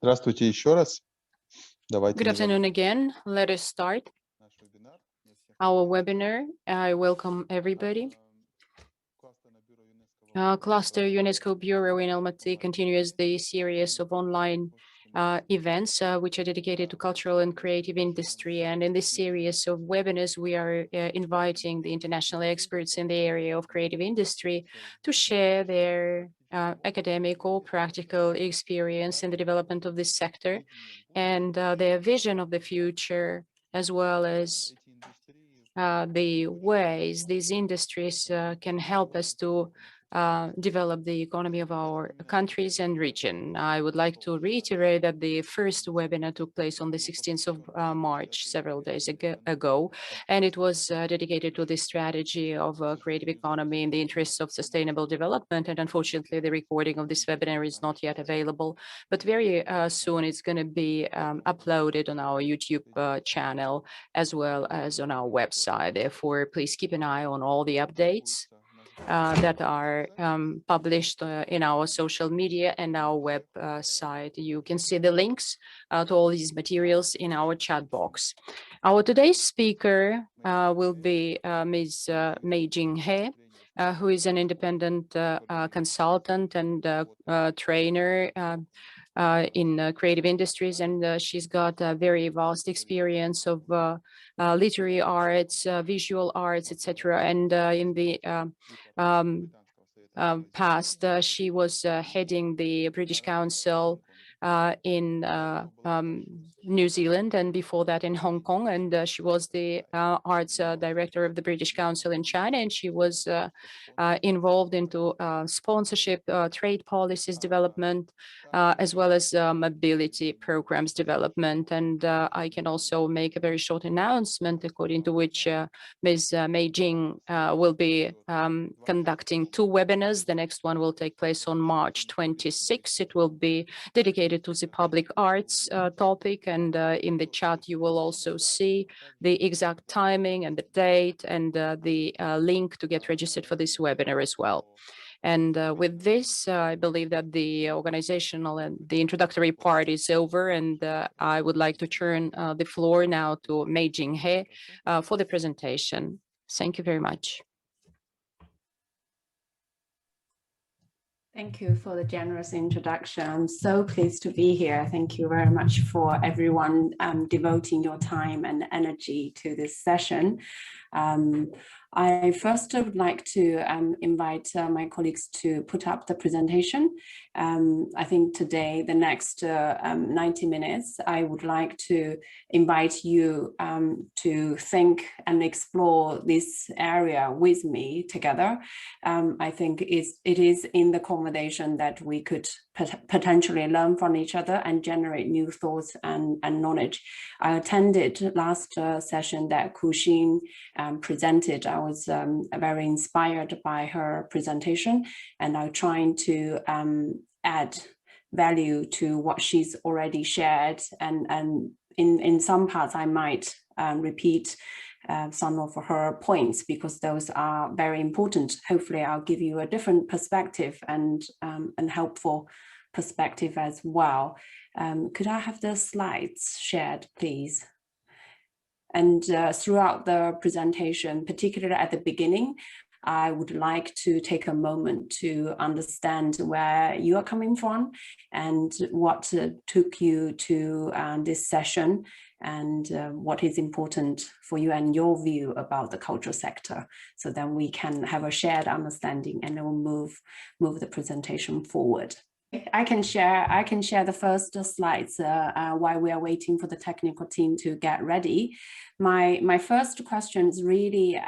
Здравствуйте еще раз. Давайте Good afternoon again. Let us start our webinar. I welcome everybody. Cluster UNESCO Bureau in Almaty continues the series of online events which are dedicated to cultural and creative industry. And in this series of webinars, we are inviting the international experts in the area of creative industry to share their academic or practical experience in the development of this sector and their vision of the future, as well as the ways these industries can help us to develop the economy of our countries and region. I would like to reiterate that the first webinar took place on the 16th of March, several days ago, and it was dedicated to the strategy of a creative economy in the interests of sustainable development. And unfortunately, the recording of this webinar is not yet available, but very soon it's going to be uploaded on our YouTube channel as well as on our website. Therefore, please keep an eye on all the updates that are published in our social media and our website. You can see the links to all these materials in our chat box. Our today's speaker will be Ms. Mэй Jin Hэ, who is an independent consultant and trainer in creative industries, and she's got a very vast experience of literary arts, visual arts, etc. And in the past, she was heading the British Council in New Zealand, and before that in Hong Kong. And she was the arts director of the British Council in China, and she was involved into sponsorship, trade policies development, as well as mobility programs development. And I can also make a very short announcement according to which Ms. Mэй Jin will be conducting two webinars. The next one will take place on March 26. It will be dedicated to the public arts topic, and in the chat you will also see the exact timing and the date and the link to get registered for this webinar as well. And with this, I believe that the organizational and the introductory part is over, and I would like to turn the floor now to Mэй Jin Hэ for the presentation. Thank you very much. Thank you for the generous introduction. I'm so pleased to be here. Thank you very much for everyone devoting your time and energy to this session. I first would like to invite my colleagues to put up the presentation. I think today, the next 90 minutes, I would like to invite you to think and explore this area with me together. I think it is in the conversation that we could potentially learn from each other and generate new thoughts and knowledge. I attended last session that Ku-Xin presented. I was very inspired by her presentation, and I'm trying to add value to what she's already shared. And in some parts, I might repeat some of her points because those are very important. Hopefully, I'll give you a different perspective and helpful perspective as well. Could I have the slides shared, please? And throughout the presentation, particularly at the beginning, I would like to take a moment to understand where you are coming from and what took you to this session, and what is important for you and your view about the cultural sector. So then we can have a shared understanding, and then we'll move the presentation forward. I can share the first slides while we are waiting for the technical team to get ready. My first question is really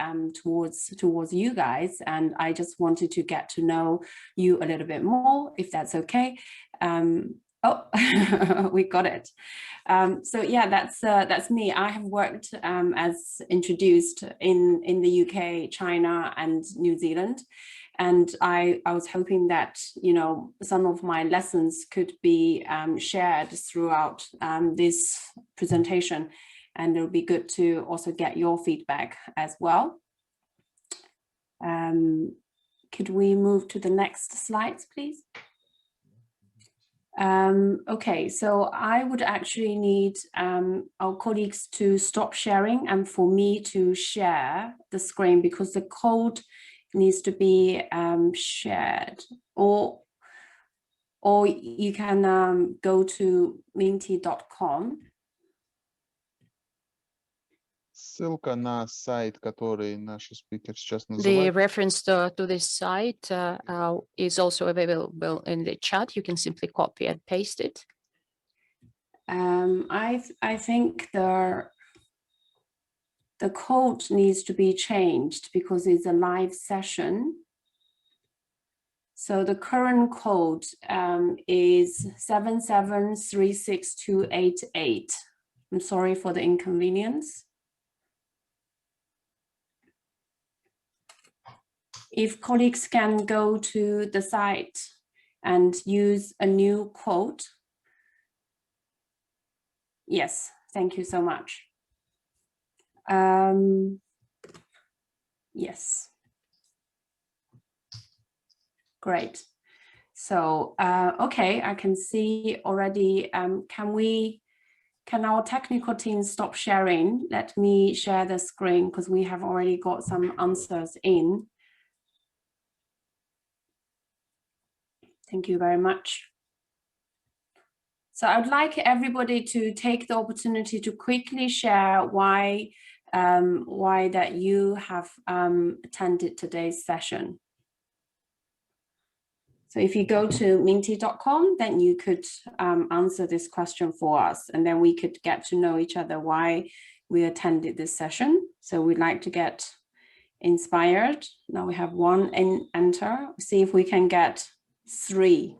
towards you guys, and I just wanted to get to know you a little bit more, if that's okay. Oh, we got it. So yeah, that's me. I have worked as introduced in the UK, China, and New Zealand. And I was hoping that, you know, some of my lessons could be shared throughout this presentation, and it'll be good to also get your feedback as well. Could we move to the next slides, please? Okay, so I would actually need our colleagues to stop sharing and for me to share the screen because the code needs to be shared, or you can go to minty.com. Ссылка на сайт, который наш спикер сейчас The называет. reference to this site is also available in the chat. You can simply copy and paste it. I think the code needs to be changed because it's a live session. So the current code is 7736288. I'm sorry for the inconvenience. If colleagues can go to the site and use a new code. Yes, thank you so much. Yes. Great. So, okay, I can see already, can our technical team stop sharing? Let me share the screen because we have already got some answers in. Thank you very much. So I'd like everybody to take the opportunity to quickly share why that you have attended today's session. So if you go to minty.com, then you could answer this question for us, and then we could get to know each other why we attended this session. So we'd like to get inspired. Now we have one enter. See if we can get 3.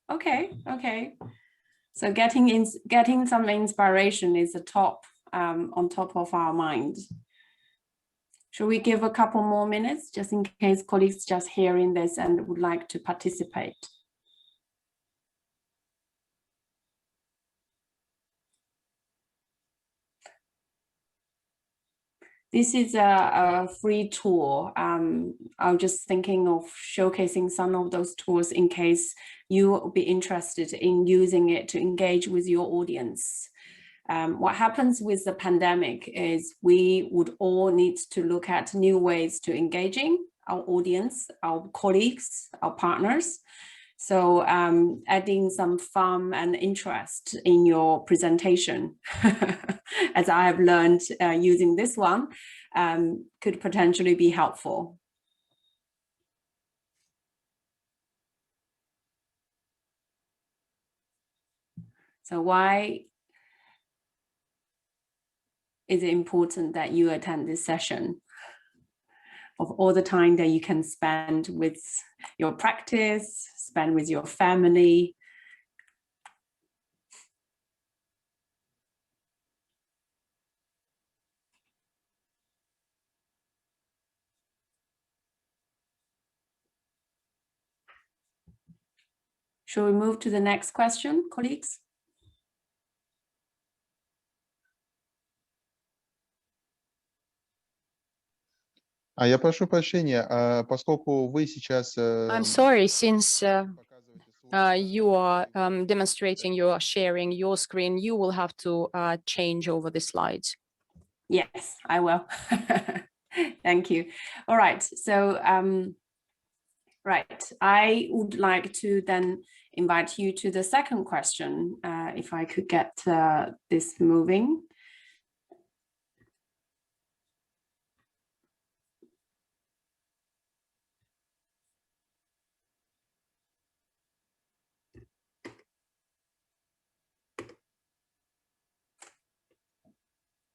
Okay. So getting some inspiration is the top on top of our mind. Should we give a couple more minutes just in case colleagues just hearing this and would like to participate? This is a free tool. I'm just thinking of showcasing some of those tools in case you will be interested in using it to engage with your audience. What happens with the pandemic is we would all need to look at new ways to engaging our audience, our colleagues, our partners. So adding some fun and interest in your presentation, as I have learned using this one, could potentially be helpful. So why is it important that you attend this session? Of all the time that you can spend with your practice, spend with your family. Shall we move to the next question, colleagues? Я прошу прощения, поскольку вы сейчас... I'm sorry, since you are demonstrating, you are sharing your screen, you will have to change over the slides. Yes, I will. Thank you. All right, so right, I would like to then invite you to the second question, if I could get this moving.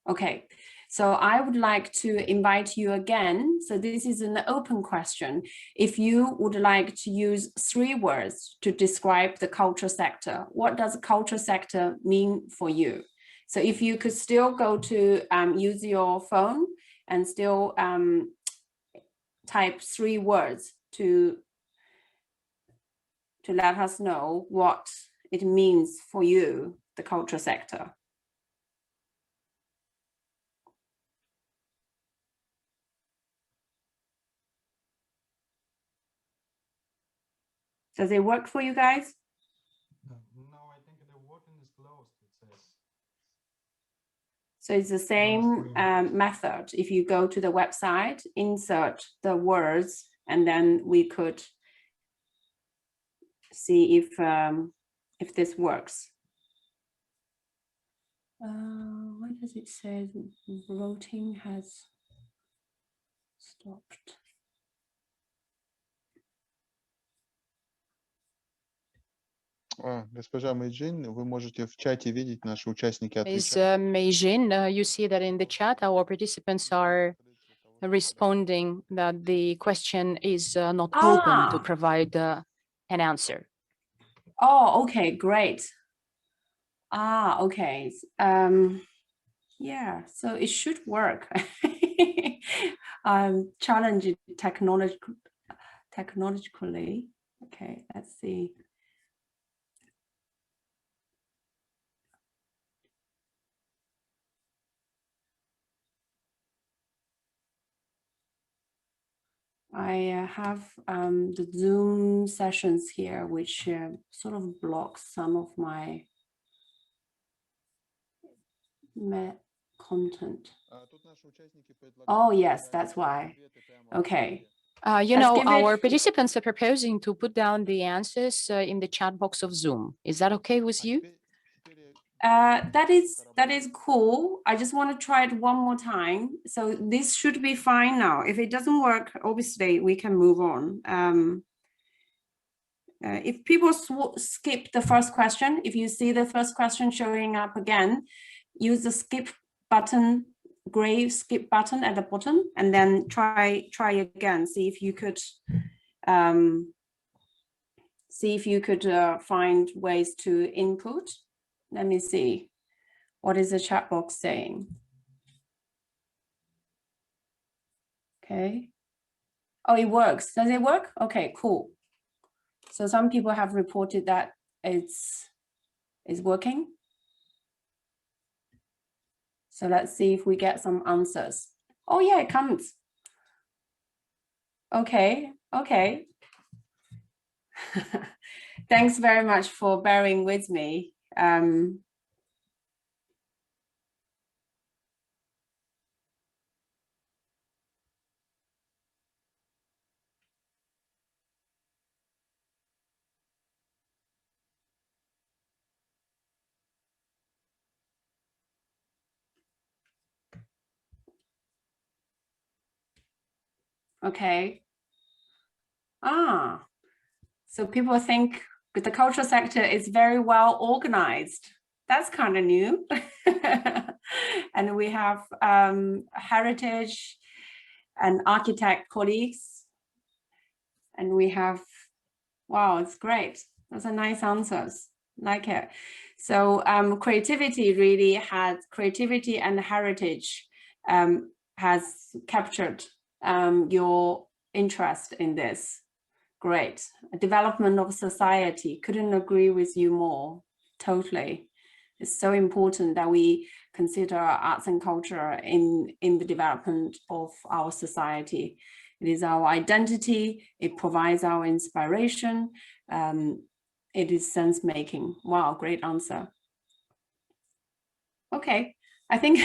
Okay, so I would like to invite you again. So this is an open question. If you would like to use 3 words to describe the culture sector, what does culture sector mean for you? So if you could still go to use your phone and still type 3 words to let us know what it means for you, the culture sector. Does it work for you guys? No, I think the voting is closed, it says. So it's the same method. If you go to the website, insert the words, and then we could see if this works. Why does it say voting has stopped? Госпожа Мэй Джин, вы можете в чате видеть наши участники Is отвечают. Mei Jin, you see that in the chat, our participants are responding that the question is not open to provide an answer. Oh, okay, great. Okay. Yeah, so it should work. Challenging technologically. Okay, let's see. I have the Zoom sessions here, which sort of blocks some of my content. Oh, yes, that's why. Okay. You know, our participants are proposing to put down the answers in the chat box of Zoom. Is that okay with you? That is cool. I just want to try it one more time. So this should be fine now. If it doesn't work, obviously we can move on. If people skip the first question, if you see the first question showing up again, use the skip button, gray skip button at the bottom, and then try again. See if you could find ways to input. Let me see. What is the chat box saying? Okay. Oh, it works. Does it work? Okay, cool. So some people have reported that it's working. So let's see if we get some answers. Oh yeah, it comes. Okay. Thanks very much for bearing with me. Okay. So people think the cultural sector is very well organized. That's kind of new. And we have heritage and architect colleagues. And we have, wow, it's great. Those are nice answers. Like it. So creativity and heritage has captured your interest in this. Great. Development of society. Couldn't agree with you more. Totally. It's so important that we consider arts and culture in the development of our society. It is our identity. It provides our inspiration. It is sense making. Wow, great answer. Okay. I think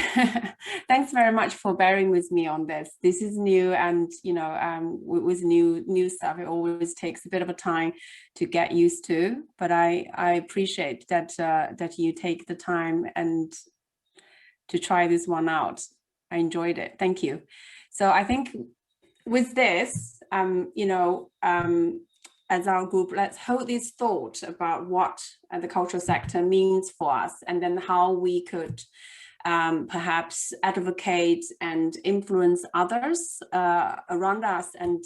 thanks very much for bearing with me on this. This is new, and you know, with new stuff, it always takes a bit of a time to get used to. But I appreciate that that you take the time and to try this one out. I enjoyed it. Thank you. So I think with this, you know, as our group, let's hold this thought about what the cultural sector means for us, and then how we could perhaps advocate and influence others around us, and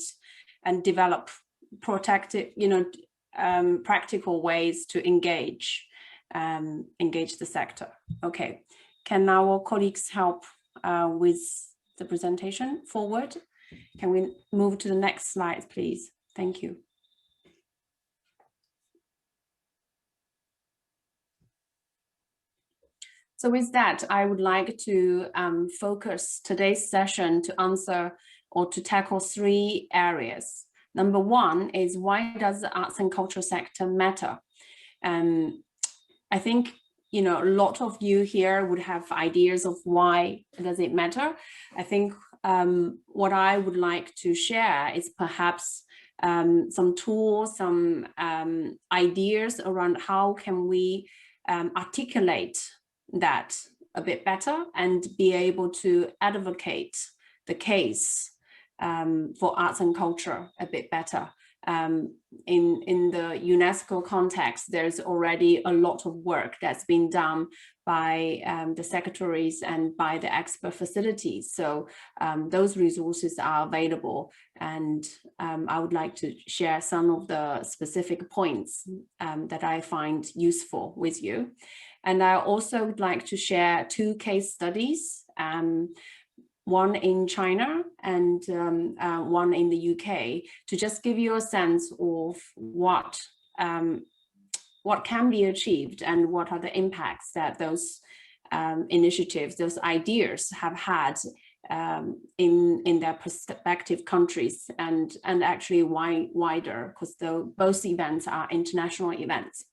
develop protective, you know, practical ways to engage the sector. Okay, can our colleagues help with the presentation forward? Can we move to the next slide, please? Thank you. So with that, I would like to focus today's session to answer or to tackle 3 areas. Number one is, why does the arts and culture sector matter? I think, you know, a lot of you here would have ideas of why does it matter. I think what I would like to share is perhaps some tools, some ideas around how can we articulate that a bit better and be able to advocate the case for arts and culture a bit better. In the UNESCO context, there's already a lot of work that's been done by the secretaries and by the expert facilities. So those resources are available, and I would like to share some of the specific points that I find useful with you. And I also would like to share 2 case studies, one in China and one in the UK, to just give you a sense of what can be achieved and what are the impacts that those initiatives, those ideas have had in their respective countries, and actually wider, because both events are international events.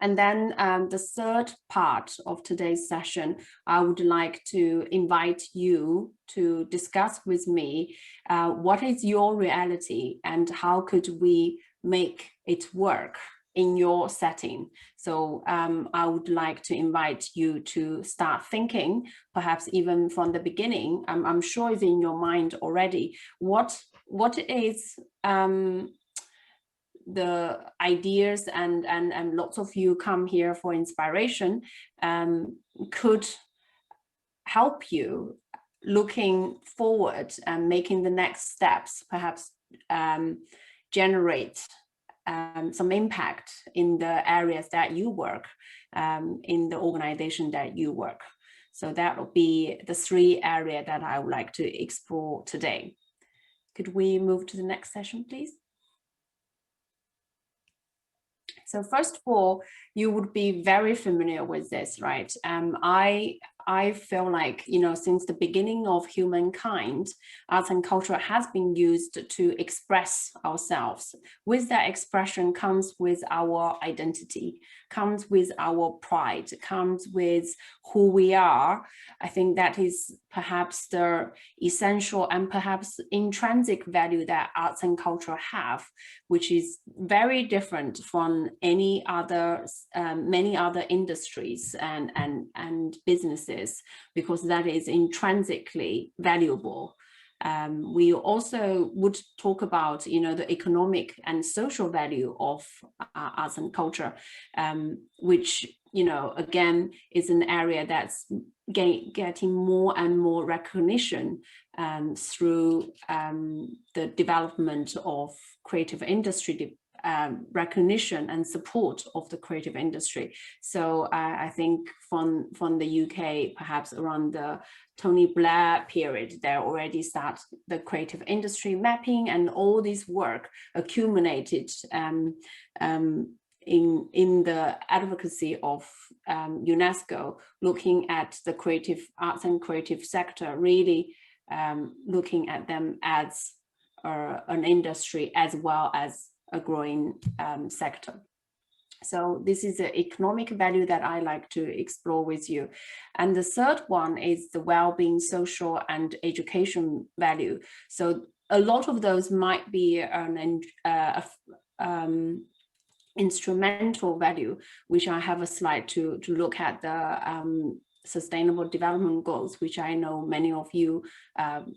And then the third part of today's session, I would like to invite you to discuss with me what is your reality and how could we make it work in your setting. So I would like to invite you to start thinking, perhaps even from the beginning. I'm sure it's in your mind already. What is the ideas, and lots of you come here for inspiration, could help you looking forward and making the next steps, perhaps generate some impact in the areas that you work, in the organization that you work. So that will be the 3 areas that I would like to explore today. Could we move to the next session, please? So first of all, you would be very familiar with this, right? I feel like, you know, since the beginning of humankind, arts and culture has been used to express ourselves. With that expression comes with our identity, comes with our pride, comes with who we are. I think that is perhaps the essential and perhaps intrinsic value that arts and culture have, which is very different from any other, many other industries and businesses, because that is intrinsically valuable. We also would talk about, you know, the economic and social value of arts and culture, which, you know, again, is an area that's getting more and more recognition through the development of creative industry, recognition and support of the creative industry. So I think from the UK, perhaps around the Tony Blair period, there already starts the creative industry mapping, and all this work accumulated in the advocacy of UNESCO, looking at the creative arts and creative sector, really looking at them as an industry as well as a growing sector. So this is the economic value that I like to explore with you. And the third one is the well-being, social and education value. So a lot of those might be an instrumental value, which I have a slide to look at the Sustainable Development Goals, which I know many of you,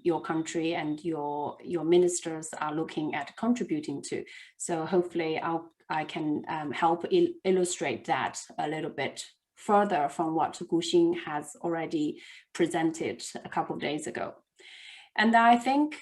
your country and your ministers are looking at contributing to. So hopefully I can help illustrate that a little bit further from what Gu Xin has already presented a couple of days ago. And I think,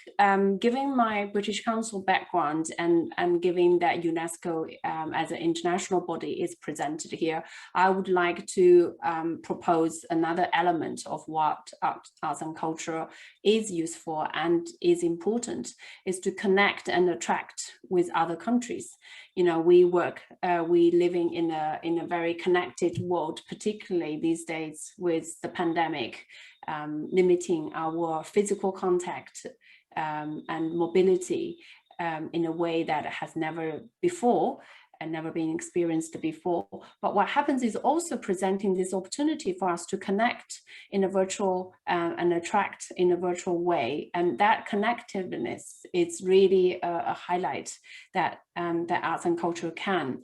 given my British Council background and given that UNESCO as an international body is presented here, I would like to propose another element of what arts and culture is useful and is important, is to connect and attract with other countries. You know, we living in a very connected world, particularly these days with the pandemic, limiting our physical contact and mobility. in a way that has never before and never been experienced before. But what happens is also presenting this opportunity for us to connect in a virtual and attract in a virtual way. And that connectiveness is really a highlight that, that arts and culture can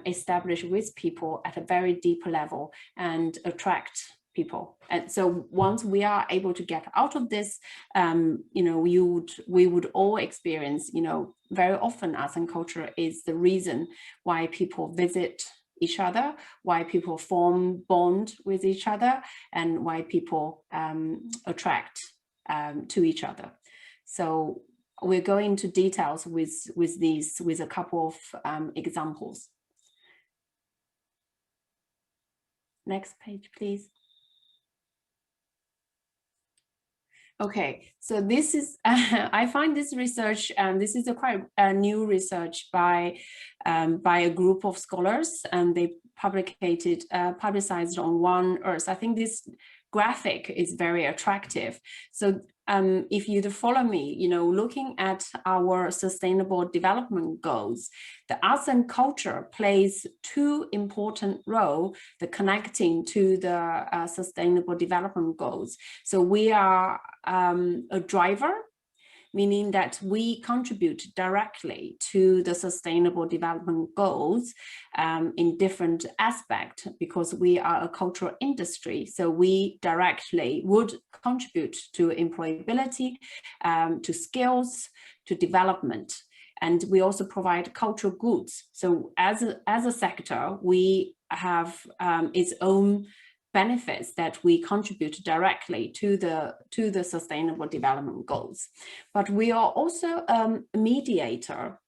establish with people at a very deep level and attract people. And so once we are able to get out of this, you know, we would all experience, you know, very often arts and culture is the reason why people visit each other, why people form bond with each other, and why people attract to each other. So we're going into details with a couple of examples. Next page, please. Okay, so this is, I find this research, this is a quite new research by a group of scholars, and they publicized on One Earth. I think this graphic is very attractive. So if you follow me, you know, looking at our sustainable development goals, the arts and culture plays two important roles, the connecting to the sustainable development goals. So we are a driver, meaning that we contribute directly to the sustainable development goals in different aspects, because we are a cultural industry. So we directly would contribute to employability, to skills, to development. And we also provide cultural goods. So as a sector, we have its own benefits that we contribute directly to the sustainable development goals. But we are also a mediator.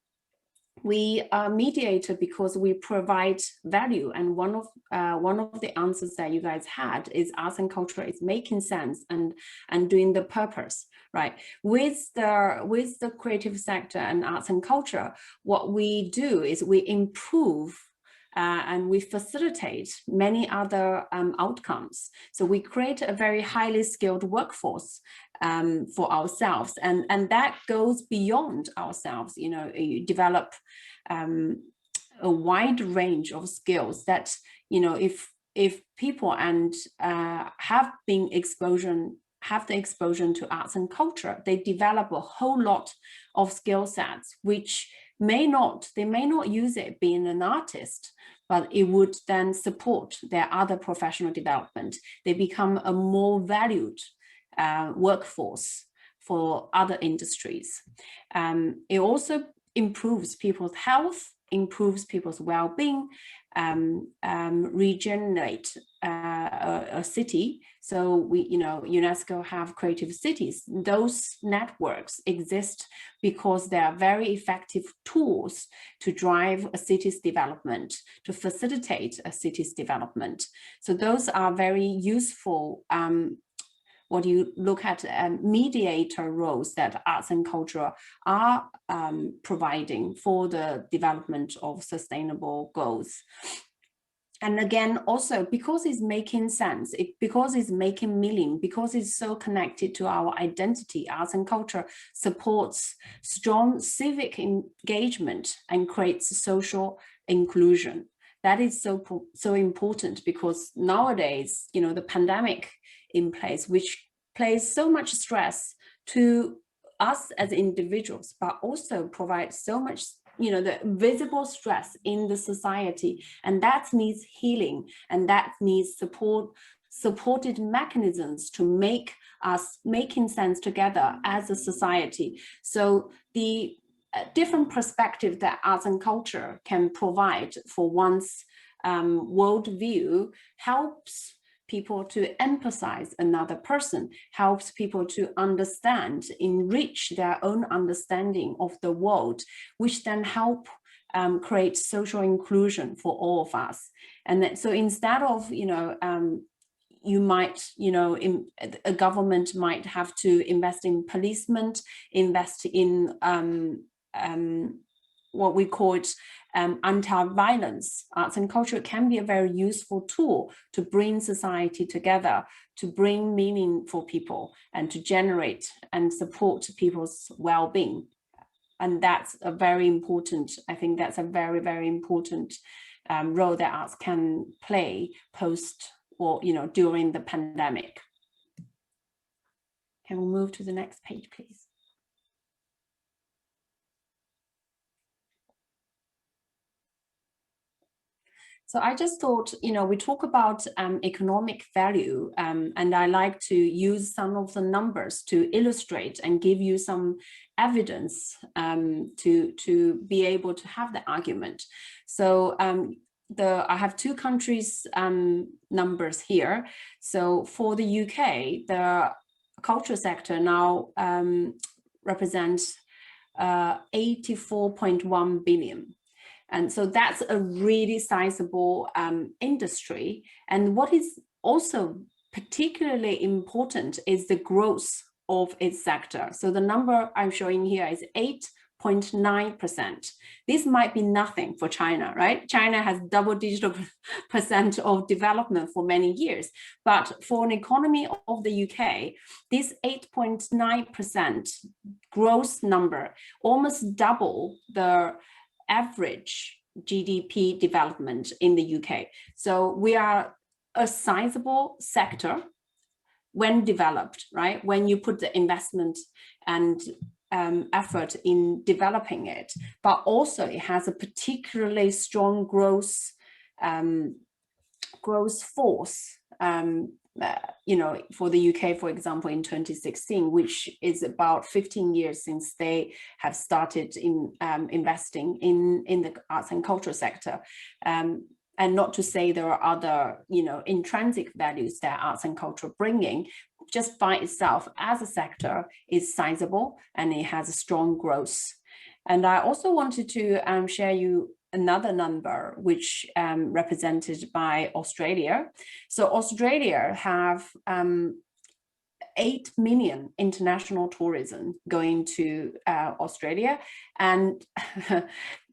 We are mediator because we provide value, and one of the answers that you guys had is arts and culture is making sense and doing the purpose, right? With the creative sector and arts and culture, what we do is we improve and we facilitate many other outcomes. So we create a very highly skilled workforce for ourselves, and that goes beyond ourselves. You know, you develop a wide range of skills that, you know, if people have the exposure to arts and culture, they develop a whole lot of skill sets, which they may not use it being an artist, but it would then support their other professional development. They become a more valued workforce for other industries. It also improves people's health, improves people's well-being, regenerate a city. So we, you know, UNESCO have creative cities. Those networks exist because they are very effective tools to drive a city's development, to facilitate a city's development. So those are very useful what you look at mediator roles that arts and culture are providing for the development of sustainable goals. And again, also because it's making sense, because it's making meaning, because it's so connected to our identity, arts and culture supports strong civic engagement and creates social inclusion. That is so important, because nowadays, you know, the pandemic in place, which plays so much stress to us as individuals, but also provides so much, you know, the visible stress in the society, and that needs healing, and that needs supported mechanisms to make us making sense together as a society. So the different perspective that arts and culture can provide for one's worldview helps people to emphasize another person, helps people to understand, enrich their own understanding of the world, which then help create social inclusion for all of us. And that, so instead of, you know, you might, you know, a government might have to invest in policemen, invest in what we call it anti-violence. Arts and culture can be a very useful tool to bring society together, to bring meaning for people, and to generate and support people's well-being. And that's a very important, I think that's a very, very important role that arts can play post or, during the pandemic. Can we move to the next page, please? So I just thought, we talk about economic value, and I like to use some of the numbers to illustrate and give you some evidence to be able to have the argument. So I have two countries' numbers here. So for the UK, the culture sector now represents 84.1 billion. And so that's a really sizable industry. And what is also particularly important is the growth of its sector. So the number I'm showing here is 8.9%. This might be nothing for China, right? China has double-digit % of development for many years. But for an economy of the UK, this 8.9% growth number almost double the average GDP development in the UK. So we are a sizable sector when developed, right? When you put the investment and effort in developing it, but also it has a particularly strong growth force. For the UK, for example, in 2016, which is about 15 years since they have started in investing in the arts and culture sector. And not to say there are other, intrinsic values that arts and culture bringing, just by itself as a sector is sizable and it has a strong growth. And I also wanted to share you another number, which represented by Australia. So Australia have 8 million international tourism going to Australia, and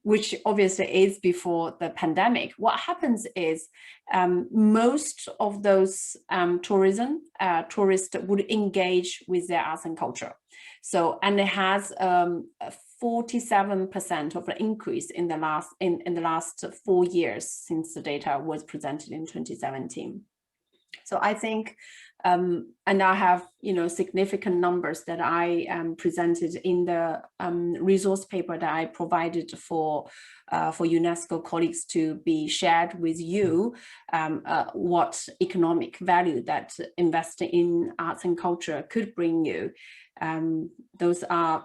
which obviously is before the pandemic. What happens is most of those tourists would engage with their arts and culture. So, and it has 47% of an increase in the last 4 years since the data was presented in 2017. So I think, and I have, significant numbers that I presented in the resource paper that I provided for UNESCO colleagues to be shared with you, what economic value that investing in arts and culture could bring you. Those are,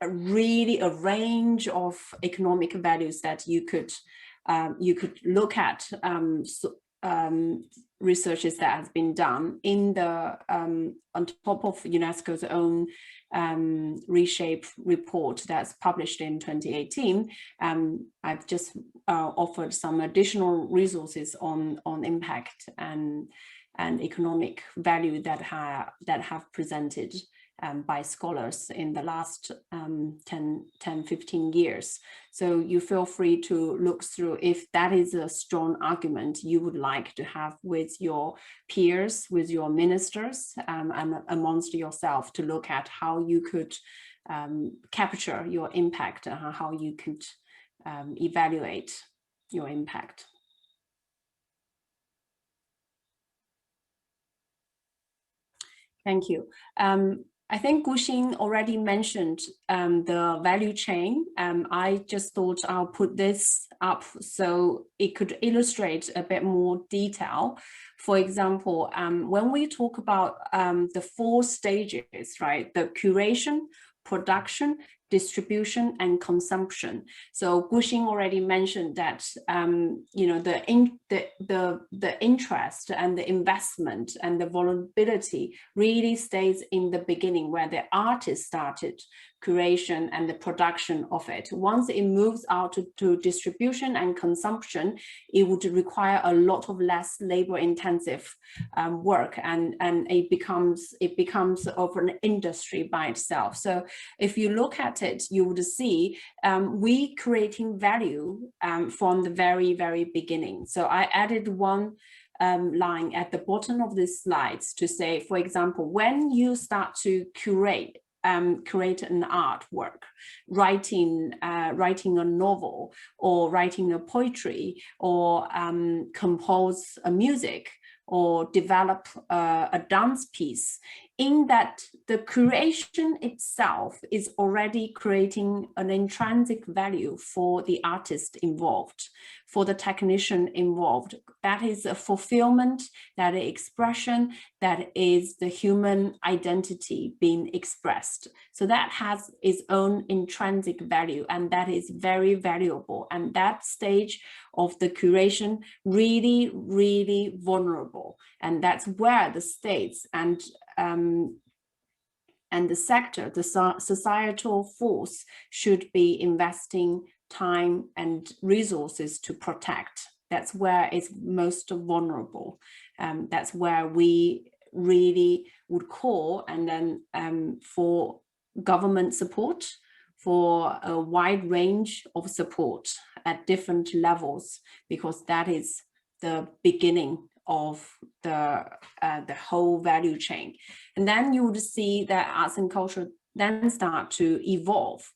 really a range of economic values that you could look at. Researches that has been done in the on top of UNESCO's own Reshape report that's published in 2018. I've just offered some additional resources on impact and economic value that have presented by scholars in the last 10-15 years. So you feel free to look through if that is a strong argument you would like to have with your peers, with your ministers, and amongst yourself to look at how you could capture your impact and how you could evaluate your impact. Thank you. I think Guxing already mentioned the value chain. I just thought I'll put this up so it could illustrate a bit more detail. For example, when we talk about the 4 stages, right? The curation, production, distribution, and consumption. So Guxing already mentioned that the interest and the investment and the vulnerability really stays in the beginning, where the artist started curation and the production of it. Once it moves out to distribution and consumption, it would require a lot of less labor-intensive work, and it becomes of an industry by itself. So if you look at it, you would see we creating value from the very, very beginning. So I added one line at the bottom of these slides to say, for example, when you start to curate create an artwork, writing a novel, or writing a poetry, or compose a music, or develop a dance piece, in that the creation itself is already creating an intrinsic value for the artist involved, for the technician involved. That is a fulfillment, that is expression, that is the human identity being expressed. So that has its own intrinsic value, and that is very valuable. And that stage of the curation really, really vulnerable. And that's where the states and the sector, the societal force, should be investing time and resources to protect. That's where it's most vulnerable. That's where we really would call, and then for government support, for a wide range of support at different levels, because that is the beginning of the whole value chain. And then you would see that arts and culture then start to evolve.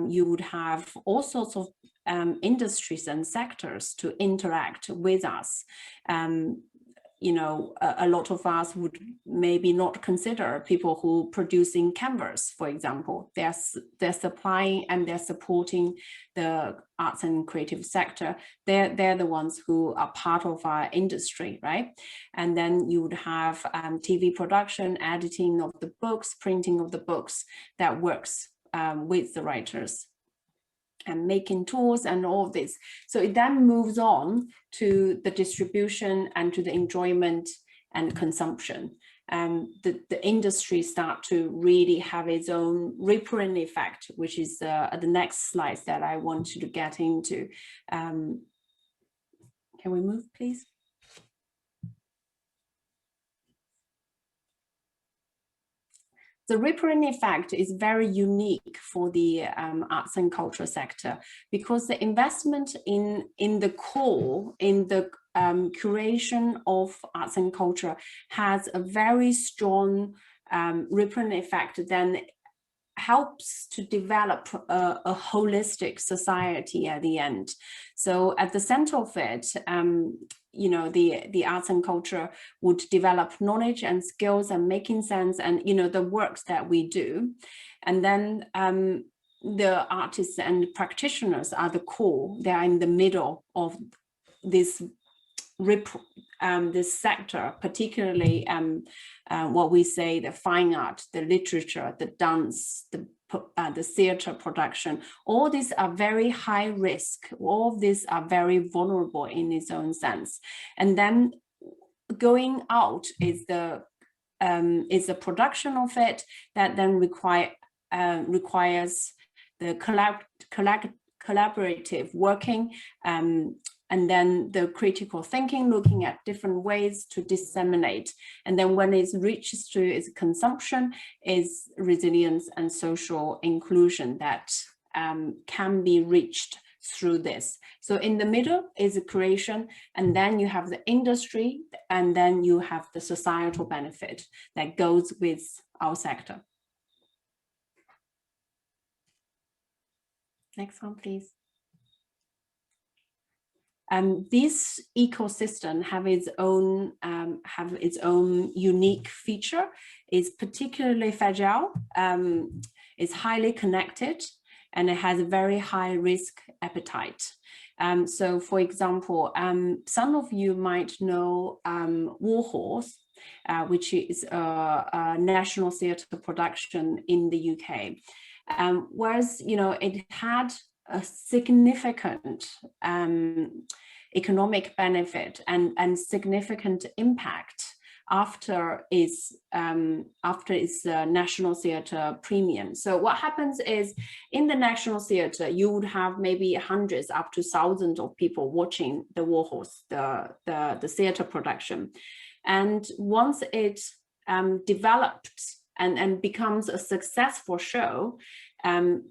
You would have all sorts of industries and sectors to interact with us. You know, a lot of us would maybe not consider people who producing canvas, for example. They're supplying and they're supporting the arts and creative sector. They're the ones who are part of our industry, right? And then you would have TV production, editing of the books, printing of the books that works with the writers, and making tools and all of this. So it then moves on to the distribution and to the enjoyment and consumption. The industry start to really have its own rippling effect, which is the next slide that I want you to get into. Can we move, please? The rippling effect is very unique for the arts and culture sector, because the investment in the core, in the curation of arts and culture, has a very strong rippling effect, then helps to develop a holistic society at the end. So at the center of it, you know, the arts and culture would develop knowledge and skills and making sense, and, you know, the works that we do. And then the artists and practitioners are the core. They are in the middle of this this sector, particularly what we say, the fine art, the literature, the dance, the theater production. All these are very high risk. All of these are very vulnerable in its own sense. And then going out is the production of it that then requires the collaborative working, and then the critical thinking, looking at different ways to disseminate. And then when it reaches to its consumption, is resilience and social inclusion that can be reached through this. So in the middle is the creation, and then you have the industry, and then you have the societal benefit that goes with our sector. Next one, please. This ecosystem have its own unique feature. It's particularly fragile. It's highly connected, and it has a very high risk appetite. So, for example, some of you might know Warhorse, which is a national theatre production in the UK. Whereas, you know, it had a significant economic benefit and significant impact after its national theatre premium. So what happens is, in the national theatre, you would have maybe hundreds up to thousands of people watching the Warhorse, the theatre production. And once it develops and becomes a successful show,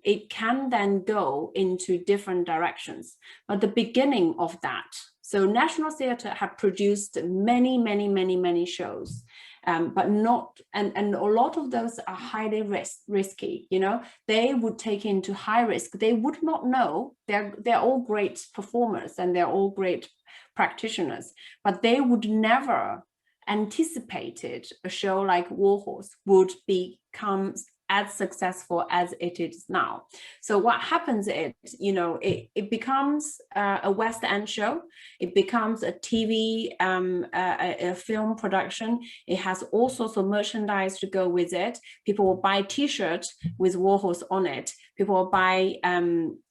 it can then go into different directions. But the beginning of that, so National Theatre have produced many shows. but not, and a lot of those are highly risky, you know, they would take into high risk. They would not know, they're all great performers and they're all great practitioners, but they would never anticipated a show like Warhorse would become as successful as it is now. So what happens is, you know, it becomes a West End show. It becomes a TV, a film production. It has all sorts of merchandise to go with it. People will buy T-shirts with Warhorse on it. People will buy,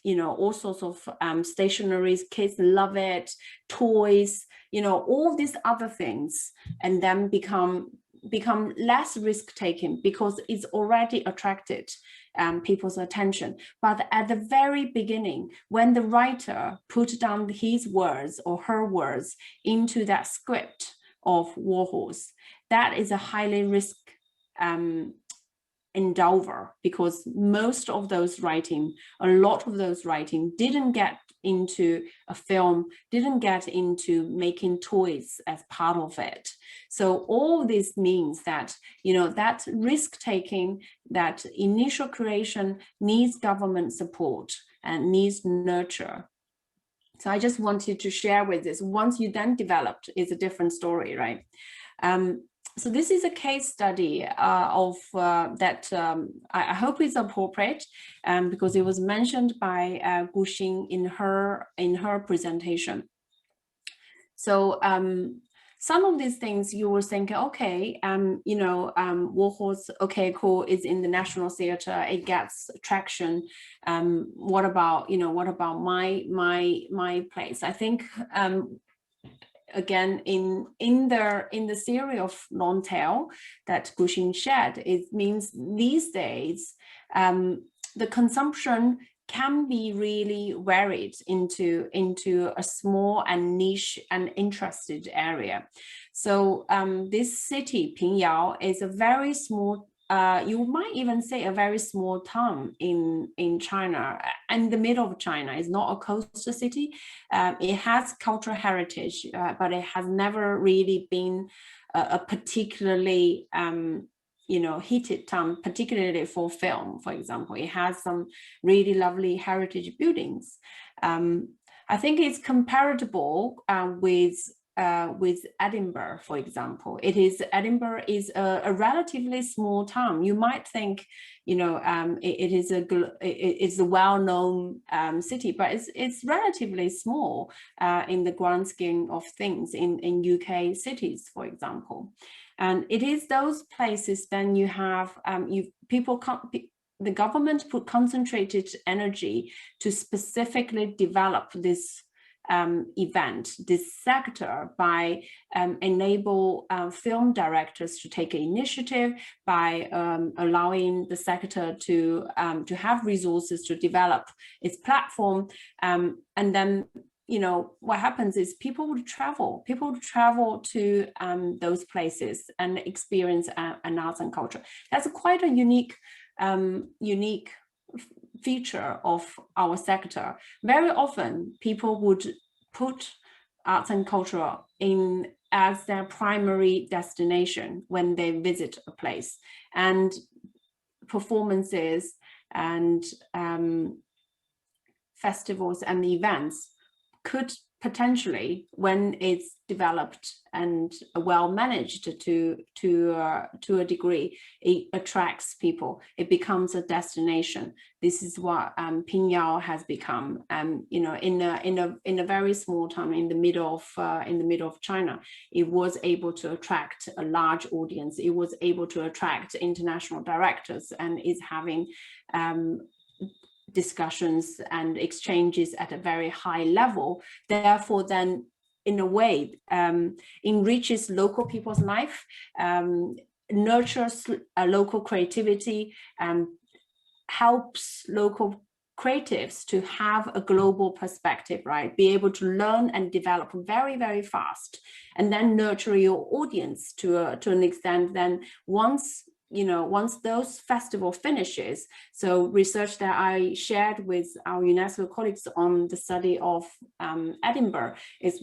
you know, all sorts of stationeries. Kids love it, toys, you know, all these other things, and then become less risk-taking because it's already attracted people's attention. But at the very beginning, when the writer put down his words or her words into that script of Warhorse, that is a highly risk endeavor, because most of those writing, a lot of those writing didn't get into a film, didn't get into making toys as part of it. So all this means that, you know, that risk taking, that initial creation needs government support and needs nurture. So I just wanted to share with this. Once you then developed, it's a different story, right? So this is a case study of that I hope is appropriate because it was mentioned by Gu Xin in her presentation. So some of these things you were thinking, okay, you know, Warhorse, okay, cool, is in the National Theatre, it gets traction. What about, you know, what about my place? I think again, in the theory of long tail that Gu Xin shared, it means these days the consumption can be really varied into a small and niche and interested area. So this city, Pingyao, is a very small, you might even say a very small town in China, in the middle of China. It's not a coastal city. It has cultural heritage, but it has never really been a particularly you know, heated town, particularly for film, for example. It has some really lovely heritage buildings. I think it's comparable with Edinburgh, for example. Edinburgh is a relatively small town. You might think, you know, it's a well-known city, but it's relatively small in the grand scheme of things in UK cities, for example. And it is those places then you have the government put concentrated energy to specifically develop this event, this sector, by enable film directors to take initiative, by allowing the sector to have resources to develop its platform, and then, you know, what happens is people would travel to those places and experience an arts and culture. That's quite a unique feature of our sector. Very often people would put arts and culture in as their primary destination when they visit a place, and performances and festivals and events could potentially, when it's developed and well managed to a degree, it attracts people. It becomes a destination. This is what Pingyao has become. You know, in a very small town in the middle of China, it was able to attract a large audience. It was able to attract international directors, and is having discussions and exchanges at a very high level. Therefore, then, in a way, enriches local people's life, nurtures local creativity, helps local creatives to have a global perspective, right? Be able to learn and develop very, very fast, and then nurture your audience to an extent. Then once those festival finishes, so research that I shared with our UNESCO colleagues on the study of Edinburgh, is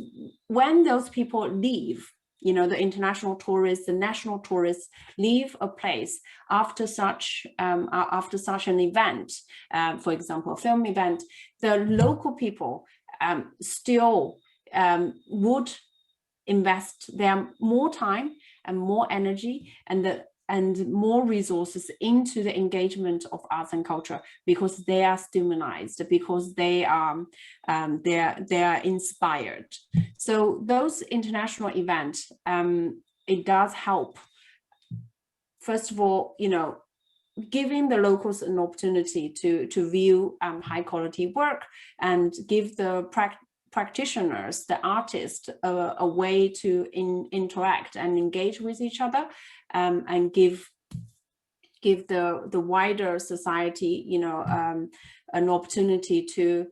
when those people leave you know, the international tourists, the national tourists leave a place after such an event, for example, a film event, the local people still would invest their more time and more energy and more resources into the engagement of arts and culture, because they are stimulated, because they are inspired. So those international events, it does help. First of all, you know, giving the locals an opportunity to view high quality work and give the practitioners, the artists, a way to interact and engage with each other, and give the wider society, you know, an opportunity to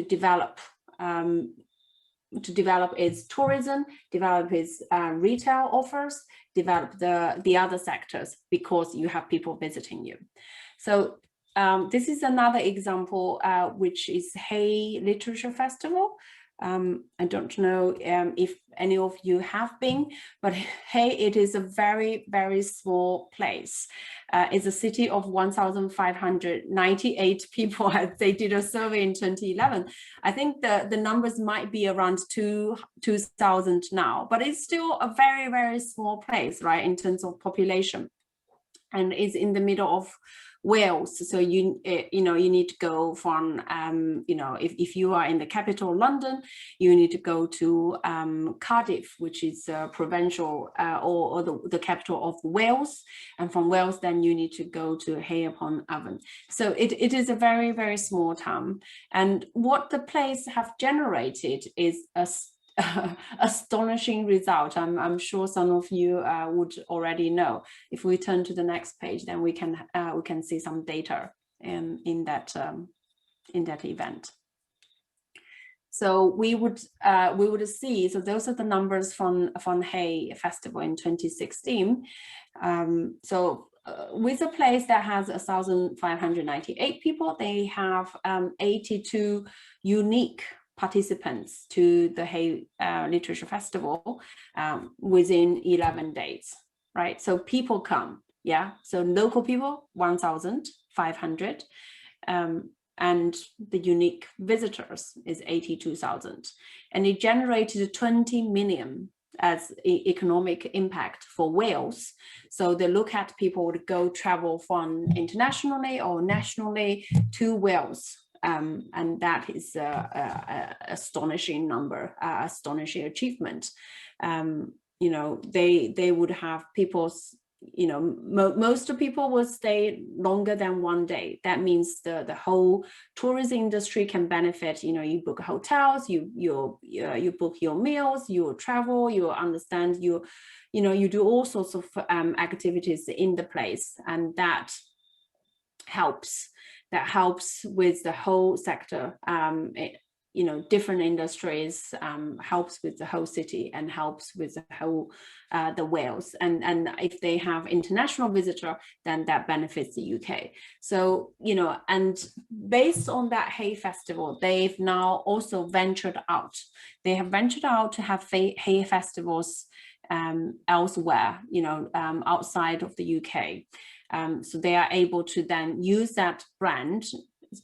develop its tourism, develop its retail offers, develop the other sectors, because you have people visiting you. So this is another example, which is Hay Literature Festival. I don't know if any of you have been, but Hay, it is a very, very small place. It's a city of 1,598 people. They did a survey in 2011. I think the numbers might be around 2,000 now, but it's still a very, very small place, right, in terms of population. And it's in the middle of Wales, so you know, you need to go from you know, if you are in the capital London, you need to go to Cardiff, which is provincial or the capital of Wales, and from Wales then you need to go to Hay upon Avon. So it is a very, very small town, and what the place have generated is a astonishing result. I'm sure some of you would already know. If we turn to the next page, then we can see some data in that event. So we would see. So those are the numbers from Hay Festival in 2016. So with a place that has 1,598 people, they have 82 unique participants to the Hay Literature Festival within 11 days, right? So people come, yeah. So local people, 1,500, and the unique visitors is 82,000, and it generated 20 million as economic impact for Wales. So they look at people would go travel from internationally or nationally to Wales. And that is a astonishing number, astonishing achievement. You know, they would have people's, you know, most of people will stay longer than 1 day. That means the whole tourism industry can benefit. You know, you book hotels, you book your meals, you travel, you understand, you know, you do all sorts of activities in the place, and that helps. That helps with the whole sector, you know, different industries, helps with the whole city, and helps with the whole, the Wales. And if they have international visitor, then that benefits the UK. So, you know, and based on that Hay Festival, they've now also ventured out. They have ventured out to have Hay festivals elsewhere, you know, outside of the UK. So they are able to then use that brand,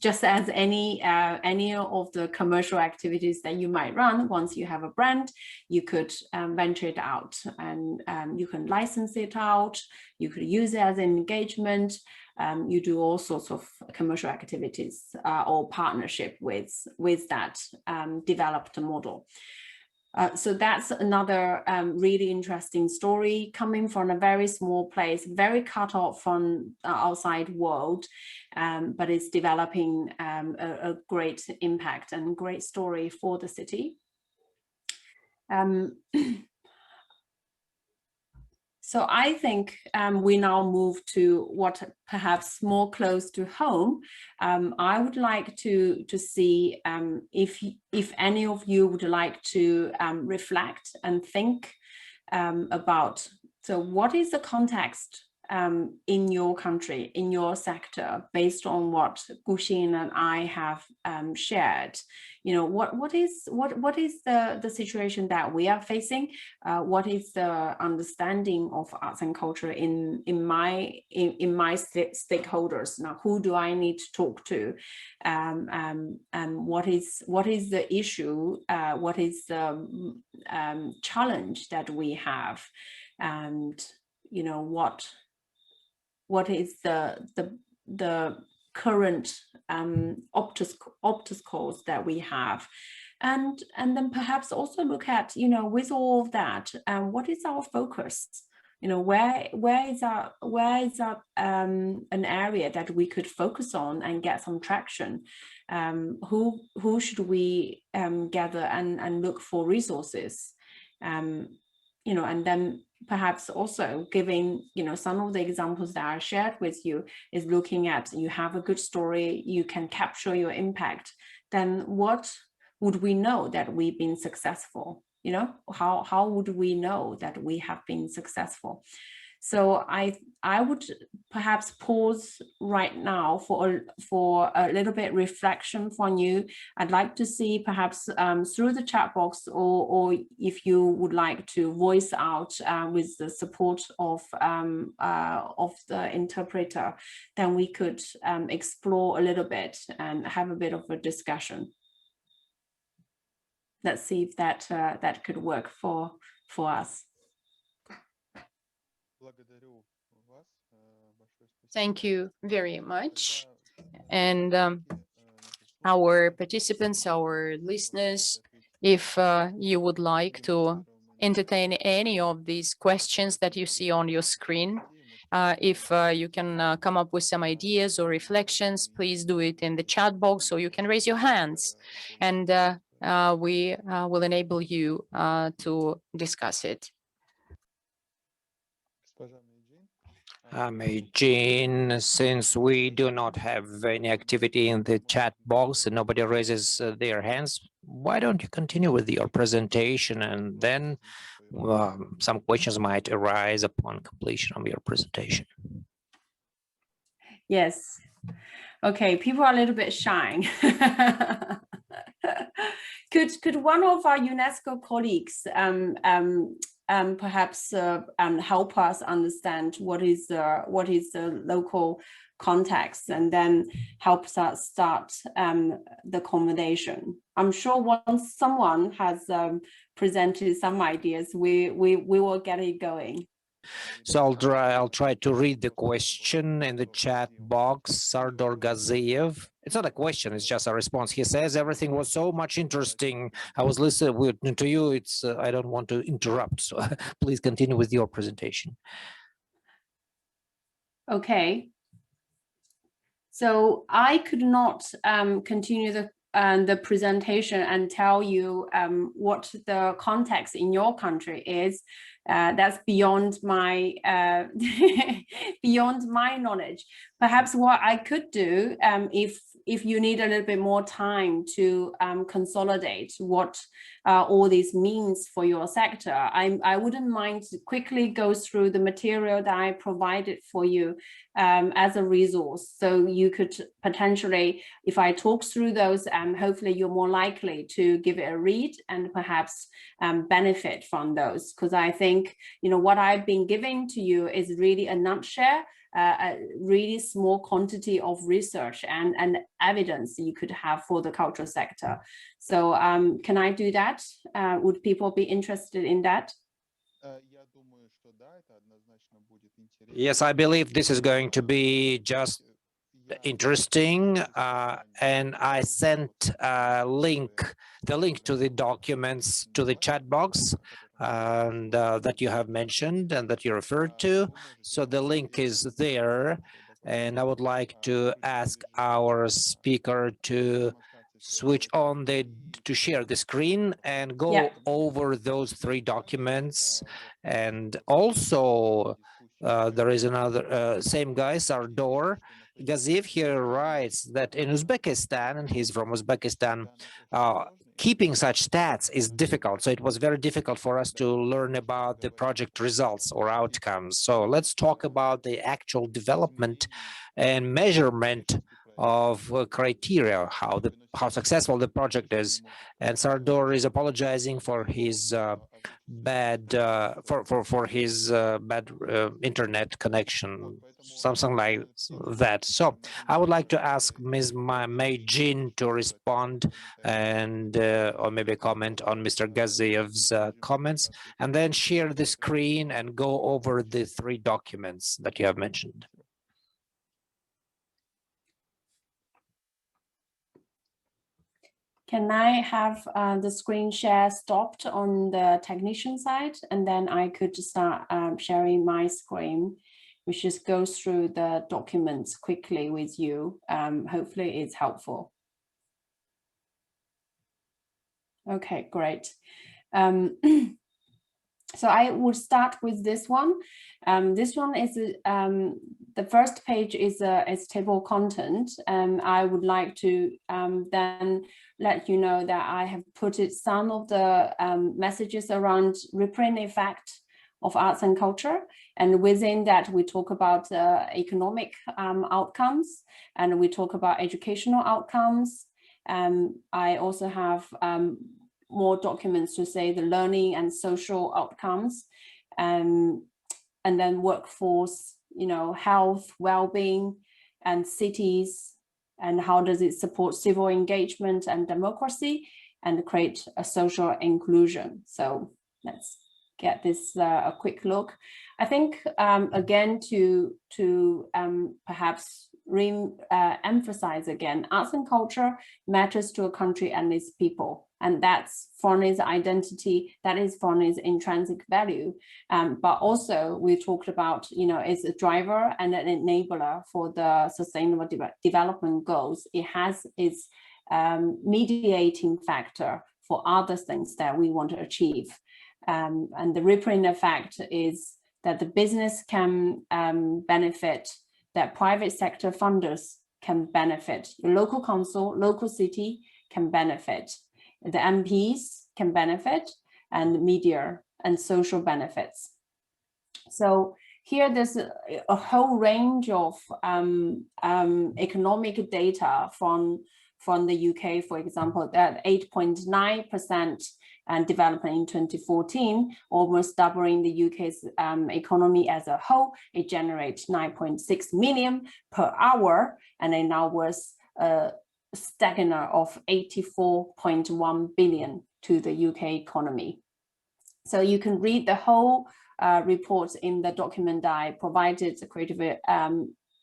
just as any of the commercial activities that you might run. Once you have a brand, you could venture it out, and you can license it out. You could use it as an engagement. You do all sorts of commercial activities or partnership with that developed model. So that's another really interesting story, coming from a very small place, very cut off from the outside world, but it's developing a great impact and great story for the city. So I think we now move to what perhaps more close to home. I would like to see if any of you would like to reflect and think about, so what is the context in your country, in your sector, based on what Guxin and I have shared. You know, what is the situation that we are facing? What is the understanding of arts and culture in my stakeholders? Now, who do I need to talk to? What is the issue? What is the challenge that we have? And you know, what is the current obstacles that we have, and then perhaps also look at, you know, with all of that, what is our focus? You know, where is an area that we could focus on and get some traction? Who should we gather and look for resources? You know, and then perhaps also giving, you know, some of the examples that I shared with you is looking at, you have a good story, you can capture your impact, then what would we know that we've been successful? You know, how would we know that we have been successful? So I would perhaps pause right now for a little bit reflection from you. I'd like to see perhaps through the chat box, or if you would like to voice out with the support of the interpreter, then we could explore a little bit and have a bit of a discussion. Let's see if that could work for us. Thank you very much. And our participants, our listeners, if you would like to entertain any of these questions that you see on your screen, if you can come up with some ideas or reflections, please do it in the chat box, or you can raise your hands, and we will enable you to discuss it. Mэй Jin, since we do not have any activity in the chat box and nobody raises their hands, why don't you continue with your presentation, and then some questions might arise upon completion of your presentation. Yes. Okay, people are a little bit shy. Could one of our UNESCO colleagues perhaps help us understand what is the local context, and then helps us start the conversation? I'm sure once someone has presented some ideas, we will get it going. So I'll try to read the question in the chat box. Sardor Gaziev. It's not a question, it's just a response. He says, everything was so much interesting. I was listening to you. It's I don't want to interrupt, so please continue with your presentation. Okay. So I could not continue the presentation and tell you what the context in your country is. That's beyond my beyond my knowledge. Perhaps what I could do, if you need a little bit more time to consolidate what all this means for your sector, I wouldn't mind to quickly go through the material that I provided for you as a resource. So you could potentially, if I talk through those, hopefully you're more likely to give it a read and perhaps benefit from those. Because I think, you know, what I've been giving to you is really a nutshell, a really small quantity of research and evidence you could have for the cultural sector. So can I do that? Would people be interested in that? Yes, I believe this is going to be just interesting, and I sent the link to the documents to the chat box, and that you have mentioned and that you referred to. So the link is there, and I would like to ask our speaker to switch on to share the screen and go over those 3 documents. And also there is another same guy, Sardor Gaziev, here writes that in Uzbekistan, and he's from Uzbekistan, keeping such stats is difficult. So it was very difficult for us to learn about the project results or outcomes. So let's talk about the actual development and measurement of criteria, how successful the project is. And Sardor is apologizing for his bad internet connection, something like that. So I would like to ask Ms. Mэй Jin to respond and or maybe comment on Mr. Gaziyev's comments, and then share the screen and go over the 3 documents that you have mentioned. Can I have the screen share stopped on the technician side, and then I could start sharing my screen, which just goes through the documents quickly with you. Hopefully it's helpful. Okay, great. So I would start with this one. This one is the first page is table content. I would like to then let you know that I have put some of the messages around reprint effect of arts and culture, and within that we talk about economic outcomes, and we talk about educational outcomes. I also have more documents to say the learning and social outcomes, and then workforce, health, well-being, and cities, and how does it support civil engagement and democracy and create a social inclusion. So let's get this a quick look. I think again to perhaps emphasize again, arts and culture matters to a country and its people, and that's foreigners' identity, that is foreigners' intrinsic value. But also we talked about, it's a driver and an enabler for the sustainable development goals. It has its mediating factor for other things that we want to achieve. And the reprint effect is that the business can benefit, that private sector funders can benefit, the local council, local city can benefit, the MPs can benefit, and media and social benefits. So here there's a whole range of economic data from the UK, for example, that 8.9% and development in 2014, almost doubling the UK's economy as a whole. It generates 9.6 million per hour, and it now was a staggering of 84.1 billion to the UK economy. So you can read the whole report in the document I provided, the Creative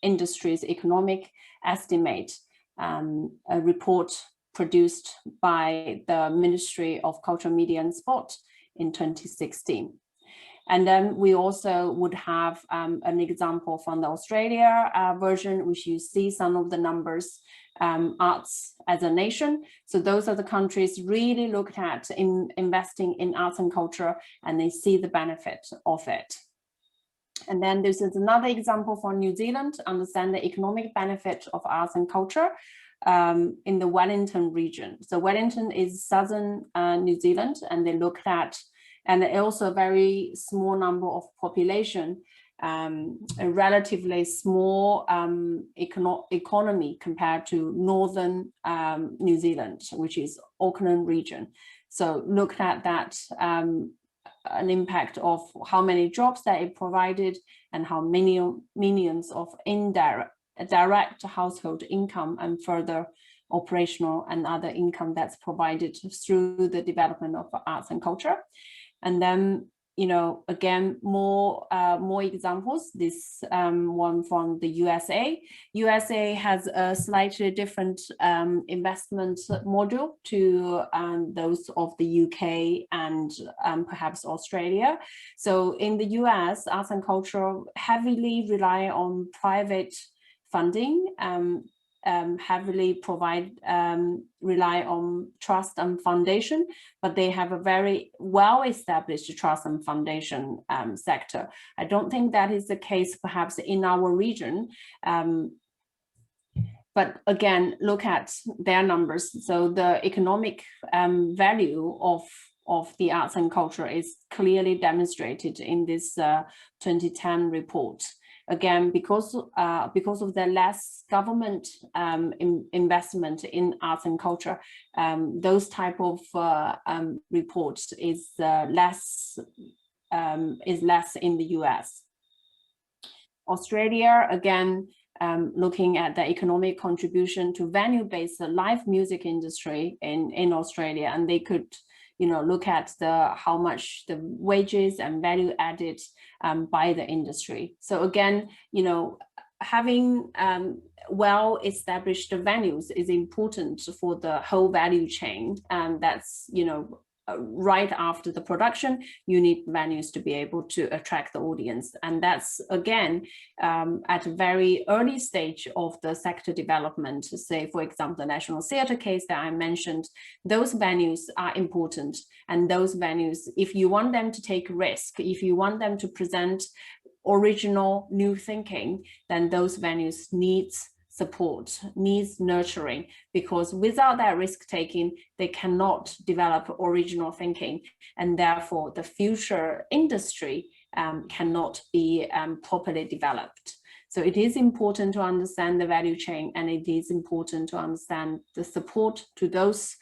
Industries Economic Estimate, a report produced by the Ministry of Culture, Media and Sport in 2016. And then we also would have an example from the Australia version, which you see some of the numbers, arts as a nation. So those are the countries really looked at in investing in arts and culture, and they see the benefit of it. And then this is another example for New Zealand, understand the economic benefit of arts and culture in the Wellington region. So Wellington is southern New Zealand, and they looked at, and also a very small number of population, a relatively small economy compared to northern New Zealand, which is Auckland region. So looked at that, an impact of how many jobs that it provided and how many millions of direct household income and further operational and other income that's provided through the development of arts and culture. And then, again, more examples. This one from the USA. USA has a slightly different investment model to those of the UK and perhaps Australia. So in the US, arts and culture heavily rely on private funding, heavily rely on trust and foundation, but they have a very well-established trust and foundation sector. I don't think that is the case perhaps in our region, but again, look at their numbers. So the economic value of the arts and culture is clearly demonstrated in this 2010 report. Again, because of the less government investment in arts and culture, those type of reports is less in the US. Australia, again, looking at the economic contribution to venue-based live music industry in Australia, and they could, look at how much the wages and value added by the industry. So again, having well-established venues is important for the whole value chain, and that's right after the production, you need venues to be able to attract the audience. And that's, again, at a very early stage of the sector development. Say, for example, the National Theatre case that I mentioned, those venues are important. And those venues, if you want them to take risk, if you want them to present original new thinking, then those venues needs support, needs nurturing, because without that risk-taking, they cannot develop original thinking, and therefore the future industry cannot be properly developed. So it is important to understand the value chain, and it is important to understand the support to those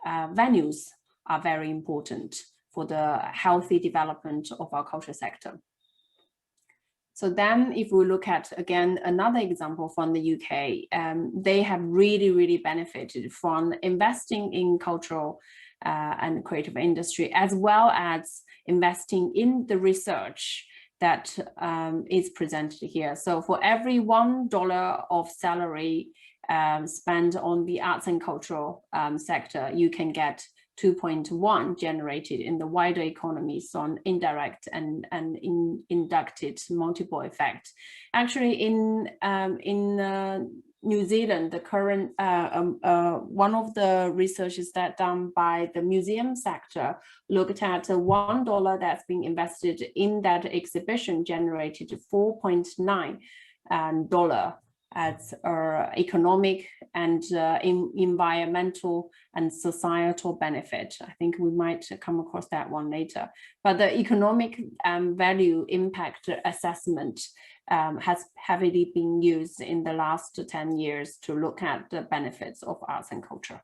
venues are very important for the healthy development of our culture sector. So then if we look at, again, another example from the UK, they have really benefited from investing in cultural and creative industry, as well as investing in the research that is presented here. So for every $1 of salary spent on the arts and cultural sector, you can get 2.1 generated in the wider economies on indirect and inducted multiple effect. Actually, in New Zealand, the current one of the researches that done by the museum sector looked at $1 that's being invested in that exhibition generated $4.9 as economic and environmental and societal benefit. I think we might come across that one later. But the economic value impact assessment has heavily been used in the last 10 years to look at the benefits of arts and culture.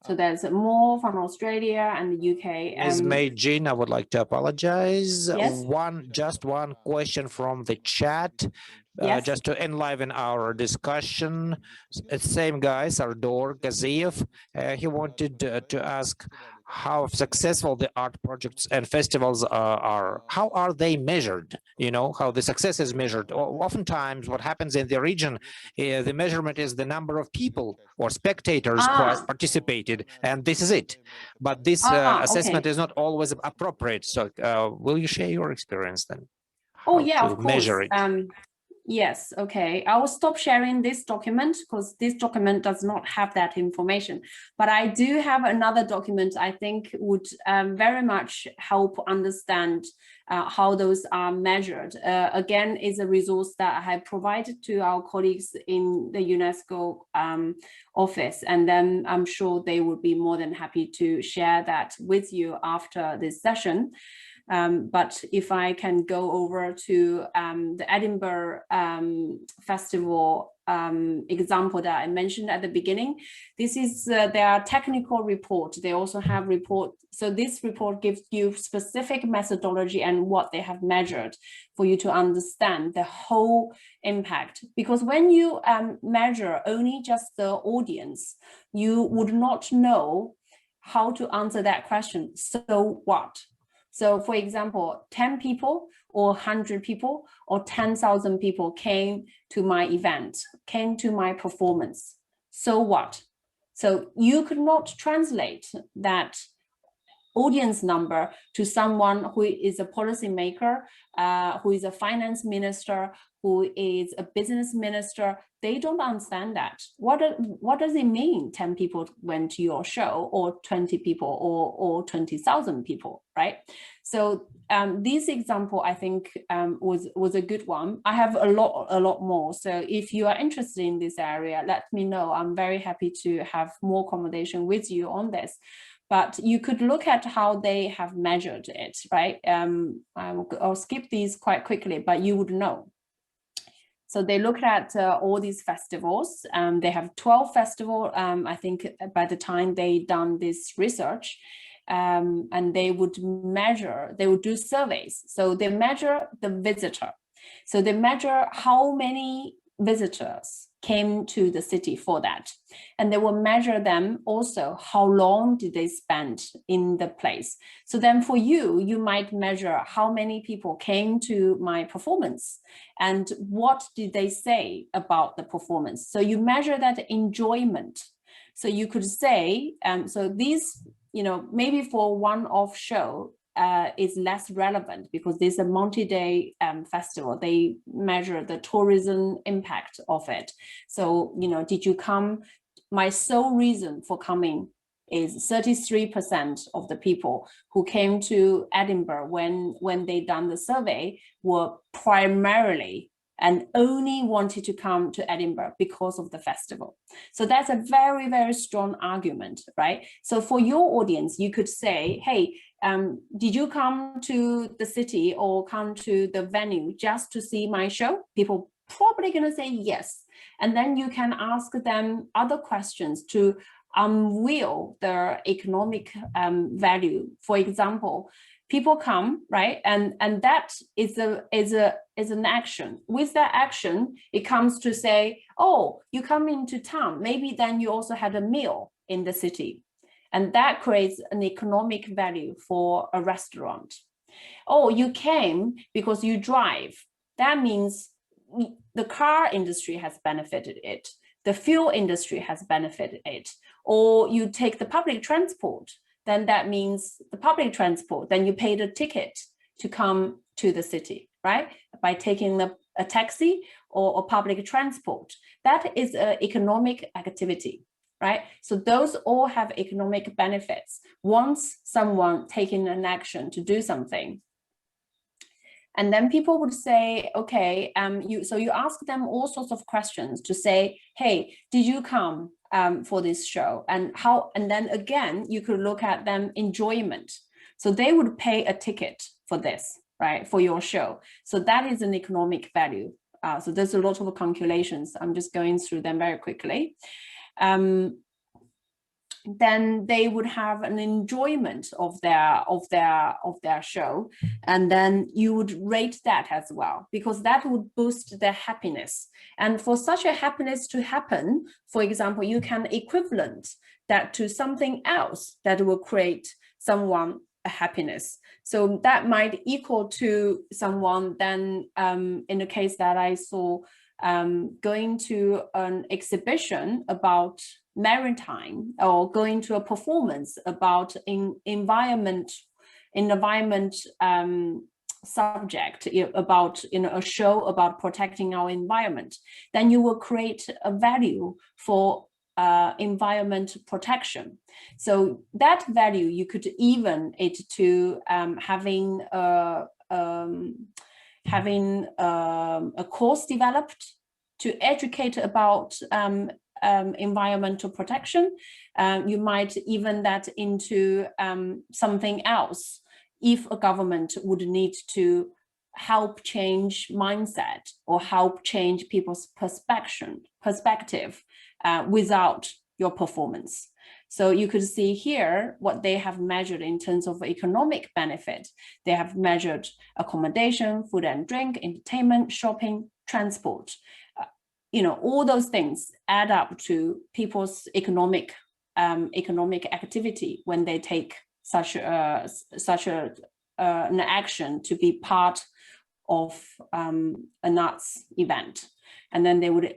So there's more from Australia and the UK. As Mэй Jin, I would like to apologize. Yes? Just one question from the chat, Yes? just to enliven our discussion. Same guy, Sardor Gaziev, he wanted to ask how successful the art projects and festivals are. How are they measured? How the success is measured. Oftentimes what happens in the region, the measurement is the number of people or spectators who have participated, and this is it. But this assessment is not always appropriate. So will you share your experience then? Oh yeah, of course. Measure it? Yes, okay. I will stop sharing this document because this document does not have that information. But I do have another document I think would very much help understand how those are measured. Again, is a resource that I have provided to our colleagues in the UNESCO office, and then I'm sure they would be more than happy to share that with you after this session. But if I can go over to the Edinburgh Festival example that I mentioned at the beginning, this is their technical report. They also have report. So this report gives you specific methodology and what they have measured for you to understand the whole impact. Because when you measure only just the audience, you would not know how to answer that question. So what? So for example, 10 people or 100 people or 10,000 people came to my event, came to my performance. So what? So you could not translate that audience number to someone who is a policymaker, who is a finance minister, who is a business minister, they don't understand that. What does it mean 10 people went to your show, or 20 people, or 20,000 people, right? So this example, I think, was a good one. I have a lot more. So if you are interested in this area, let me know. I'm very happy to have more conversation with you on this. But you could look at how they have measured it, right? I'll skip these quite quickly, but you would know. So they looked at all these festivals. They have 12 festivals, I think, by the time they done this research. And they would do surveys. So they measure the visitor. So they measure how many visitors came to the city for that. And they will measure them also, how long did they spend in the place. So then for you, you might measure how many people came to my performance and what did they say about the performance. So you measure that enjoyment. So you could say, so these, maybe for one-off show, is less relevant because this is a multi-day festival. They measure the tourism impact of it. So, did you come? My sole reason for coming is 33% of the people who came to Edinburgh when they done the survey were primarily and only wanted to come to Edinburgh because of the festival. So that's a very, very strong argument, right? So for your audience, you could say, hey, did you come to the city or come to the venue just to see my show? People probably gonna say yes. And then you can ask them other questions to unveil their economic value. For example, people come, right? And that is an action. With that action, it comes to say, oh, you come into town, maybe then you also had a meal in the city. And that creates an economic value for a restaurant. Oh, you came because you drive. That means the car industry has benefited it. The fuel industry has benefited it. Or you take the public transport, then that means the public transport, then you paid a ticket to come to the city, right? By taking a taxi or public transport. That is an economic activity, right? So those all have economic benefits once someone taking an action to do something. And then people would say, okay, so you ask them all sorts of questions to say, hey, did you come for this show? And how? And then again, you could look at them enjoyment. So they would pay a ticket for this, right, for your show. So that is an economic value. So there's a lot of calculations. I'm just going through them very quickly. Then they would have an enjoyment of their show, and then you would rate that as well, because that would boost their happiness. And for such a happiness to happen, for example, you can equivalent that to something else that will create someone a happiness. So that might equal to someone then, in the case that I saw, going to an exhibition about maritime, or going to a performance about environment subject, about a show about protecting our environment, then you will create a value for environment protection. So that value you could even it to having a course developed to educate about environmental protection. You might even that into something else if a government would need to help change mindset or help change people's perspective without your performance. So you could see here what they have measured in terms of economic benefit. They have measured accommodation, food and drink, entertainment, shopping, transport. All those things add up to people's economic activity when they take such an action to be part of an arts event. And then they would,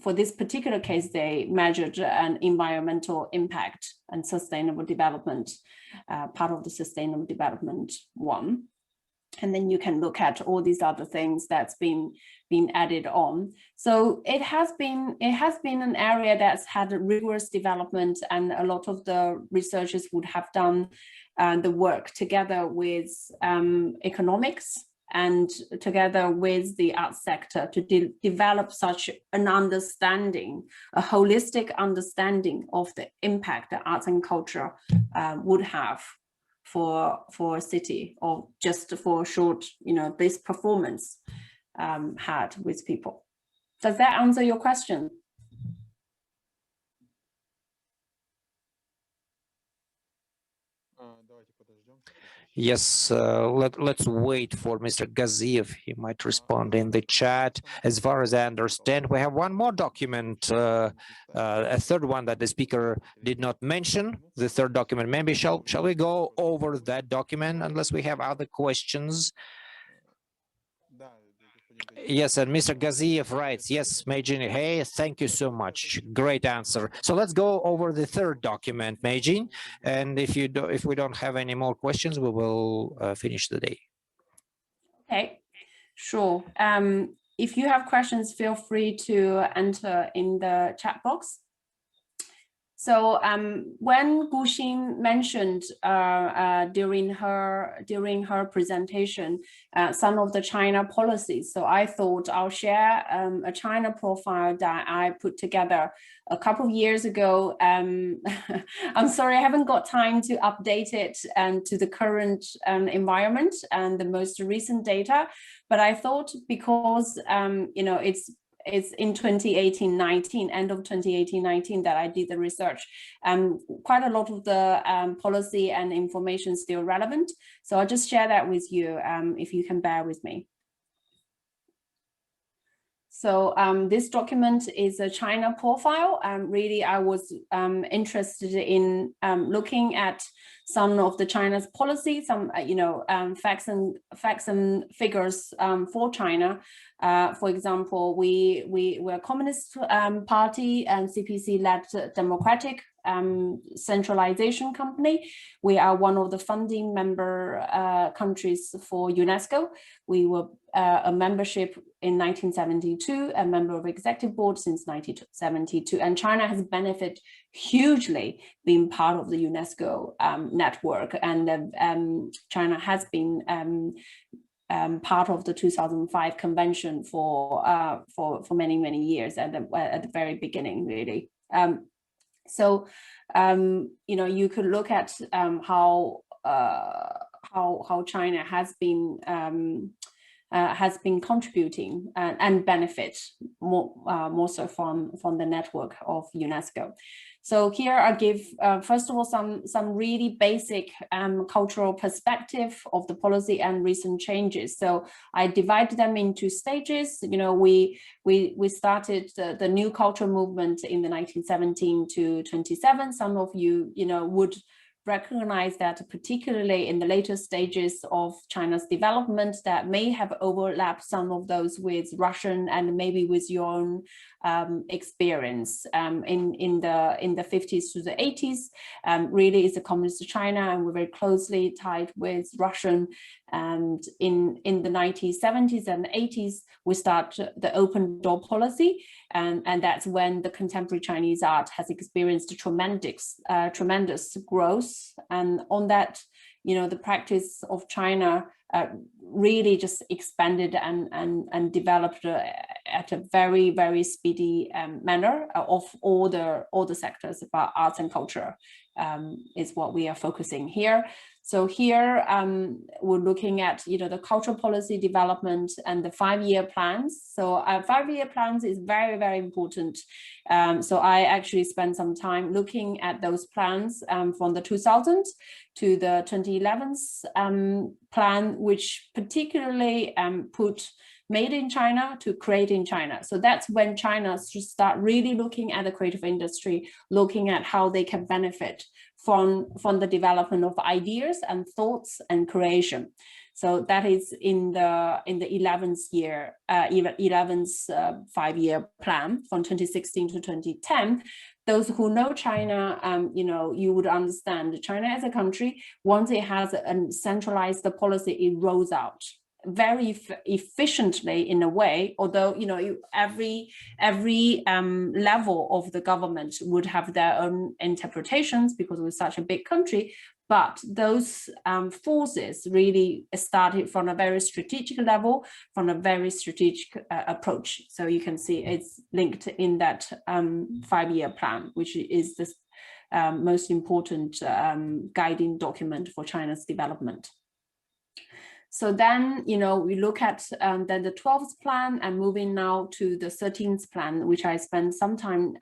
for this particular case, they measured an environmental impact and sustainable development, part of the sustainable development one. And then you can look at all these other things that's been added on. So it has been an area that's had a rigorous development, and a lot of the researchers would have done the work together with economics and together with the arts sector to develop such an understanding, a holistic understanding of the impact that arts and culture would have for a city, or just for a short, this performance had with people. Does that answer your question? Yes, let's wait for Mr. Gaziev. He might respond in the chat. As far as I understand, we have one more document, a third one that the speaker did not mention, the third document. Maybe shall we go over that document unless we have other questions? Yes, and Mr. Gaziev writes, yes, Mэй Jin Hэ, thank you so much. Great answer. So let's go over the third document, Mэй Jin, and if we don't have any more questions, we will finish the day. Okay, sure. If you have questions, feel free to enter in the chat box. So when Guxin mentioned during her presentation some of the China policies, so I thought I'll share a China profile that I put together a couple of years ago. I'm sorry, I haven't got time to update it to the current environment and the most recent data, but I thought because it's in 2018-19, end of 2018-19 that I did the research. Quite a lot of the policy and information is still relevant. So I'll just share that with you if you can bear with me. So this document is a China profile. Really, I was interested in looking at some of the China's policy, some facts and figures for China. For example, we're a communist party and CPC-led democratic centralization company. We are one of the founding member countries for UNESCO. We were a membership in 1972, a member of executive board since 1972, and China has benefited hugely being part of the UNESCO network, and China has been part of the 2005 convention for many years at the very beginning, really. So you could look at how China has been contributing and benefit more so from the network of UNESCO. So here I give first of all some really basic cultural perspective of the policy and recent changes. So I divided them into stages. We started the new cultural movement in the 1917 to 27. Some of you would recognize that, particularly in the later stages of China's development, that may have overlapped some of those with Russian and maybe with your own experience in the 50s to the 80s. Really, it's a communist China, and we're very closely tied with Russian. And in the 1970s and 80s, we start the open door policy, and that's when the contemporary Chinese art has experienced tremendous growth. And on that, the practice of China really just expanded and developed at a very, very speedy manner of all the sectors. About arts and culture is what we are focusing here. So here we're looking at the cultural policy development and the 5-year plans. So 5-year plans is very, very important. So I actually spent some time looking at those plans from the 2000s to the 2011s plan, which particularly put made in China to create in China. So that's when China should start really looking at the creative industry, looking at how they can benefit from the development of ideas and thoughts and creation. So that is in the 11th 5-year plan from 2016 to 2010. Those who know China, you would understand China as a country, once it has a centralized policy, it rolls out very efficiently in a way, although every level of the government would have their own interpretations because we're such a big country, but those forces really started from a very strategic level, from a very strategic approach. So you can see it's linked in that 5-year plan, which is the most important guiding document for China's development. So then, we look at then the 12th plan and moving now to the 13th plan, which I spent some time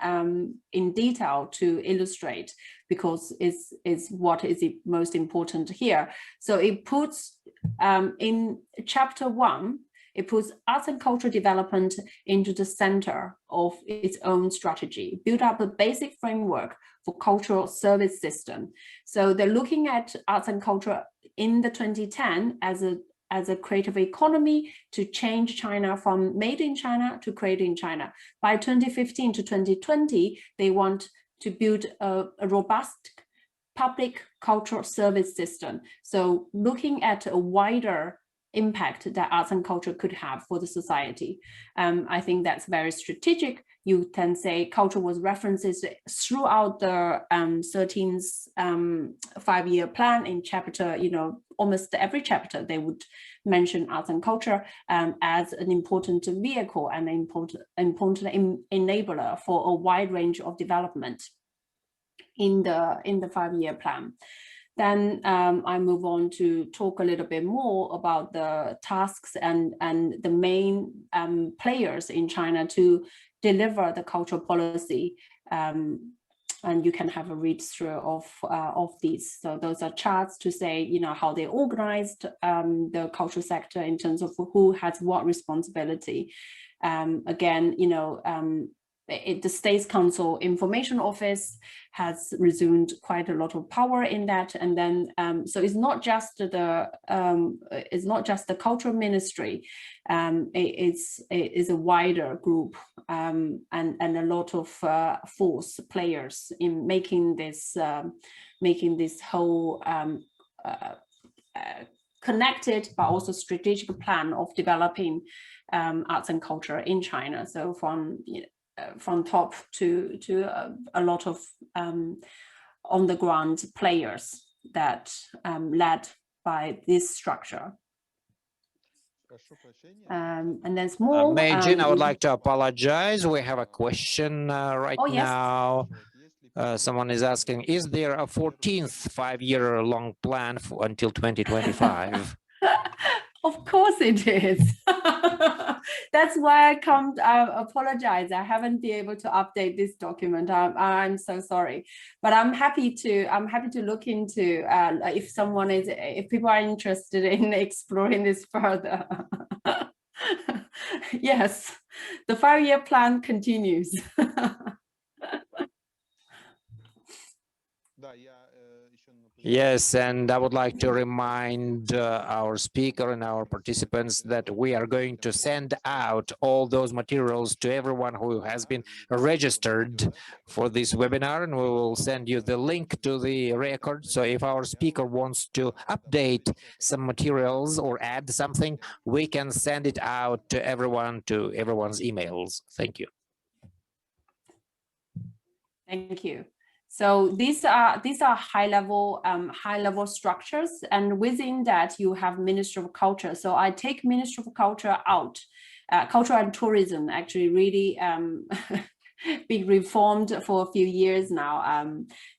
in detail to illustrate because it's what is the most important here. So it puts in chapter 1, it puts arts and culture development into the center of its own strategy, build up a basic framework for cultural service system. So they're looking at arts and culture in the 2010 as a creative economy to change China from made in China to created in China. By 2015 to 2020, they want to build a robust public cultural service system. So looking at a wider impact that arts and culture could have for the society. I think that's very strategic. You can say culture was references throughout the 13th 5-year plan in chapter, almost every chapter, they would mention arts and culture as an important vehicle and an important enabler for a wide range of development in the 5-year plan. Then I move on to talk a little bit more about the tasks and the main players in China to deliver the cultural policy. And you can have a read through of these. So those are charts to say, how they organized the cultural sector in terms of who has what responsibility. Again, the State's Council Information Office has resumed quite a lot of power in that, and then so it's not just the cultural ministry. It is a wider group and a lot of force players in making this whole connected but also strategic plan of developing arts and culture in China. So from top to a lot of on the ground players that led by this structure. And then small. Mэй Jin, I would like to apologize. We have a question right now. Someone is asking, is there a 14th 5-year long plan until 2025? Of course it is. That's why I apologize. I haven't been able to update this document. I'm so sorry, but I'm happy to look into if people are interested in exploring this further. Yes, the 5-year plan continues. Yes, and I would like to remind our speaker and our participants that we are going to send out all those materials to everyone who has been registered for this webinar, and we will send you the link to the record. So if our speaker wants to update some materials or add something, we can send it out to everyone's emails. Thank you. Thank you. So these are high level structures, and within that you have Ministry of Culture. So I take Ministry of Culture out. Culture and tourism actually really been reformed for a few years now.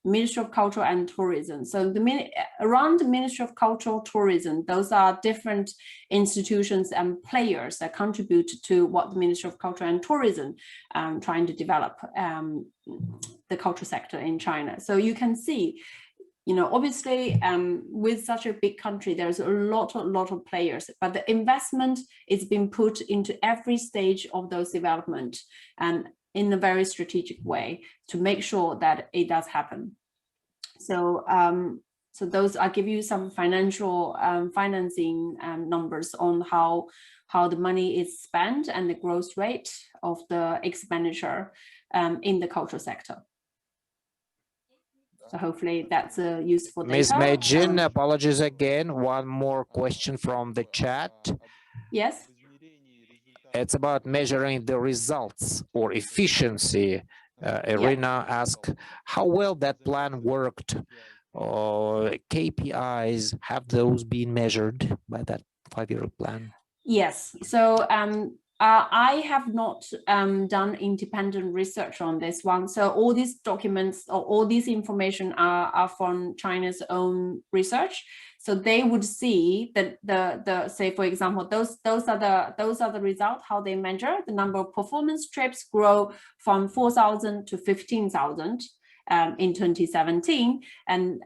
Ministry of Culture and Tourism. So around the Ministry of Culture, Tourism, those are different institutions and players that contribute to what the Ministry of Culture and Tourism trying to develop the culture sector in China. So you can see, obviously with such a big country, there's a lot of players, but the investment is being put into every stage of those development and in a very strategic way to make sure that it does happen. So So those, I give you some financial financing numbers on how the money is spent and the growth rate of the expenditure in the cultural sector. So hopefully that's a useful data. Ms. Mэй Jin, apologies again. One more question from the chat. Yes. It's about measuring the results or efficiency. Irina asked how well that plan worked. KPIs, have those been measured by that 5-year plan? Yes. So I have not done independent research on this one. So all these documents or all this information are from China's own research. So they would see that the say, for example, those are the results, how they measure the number of performance trips grow from 4,000 to 15,000 in 2017, and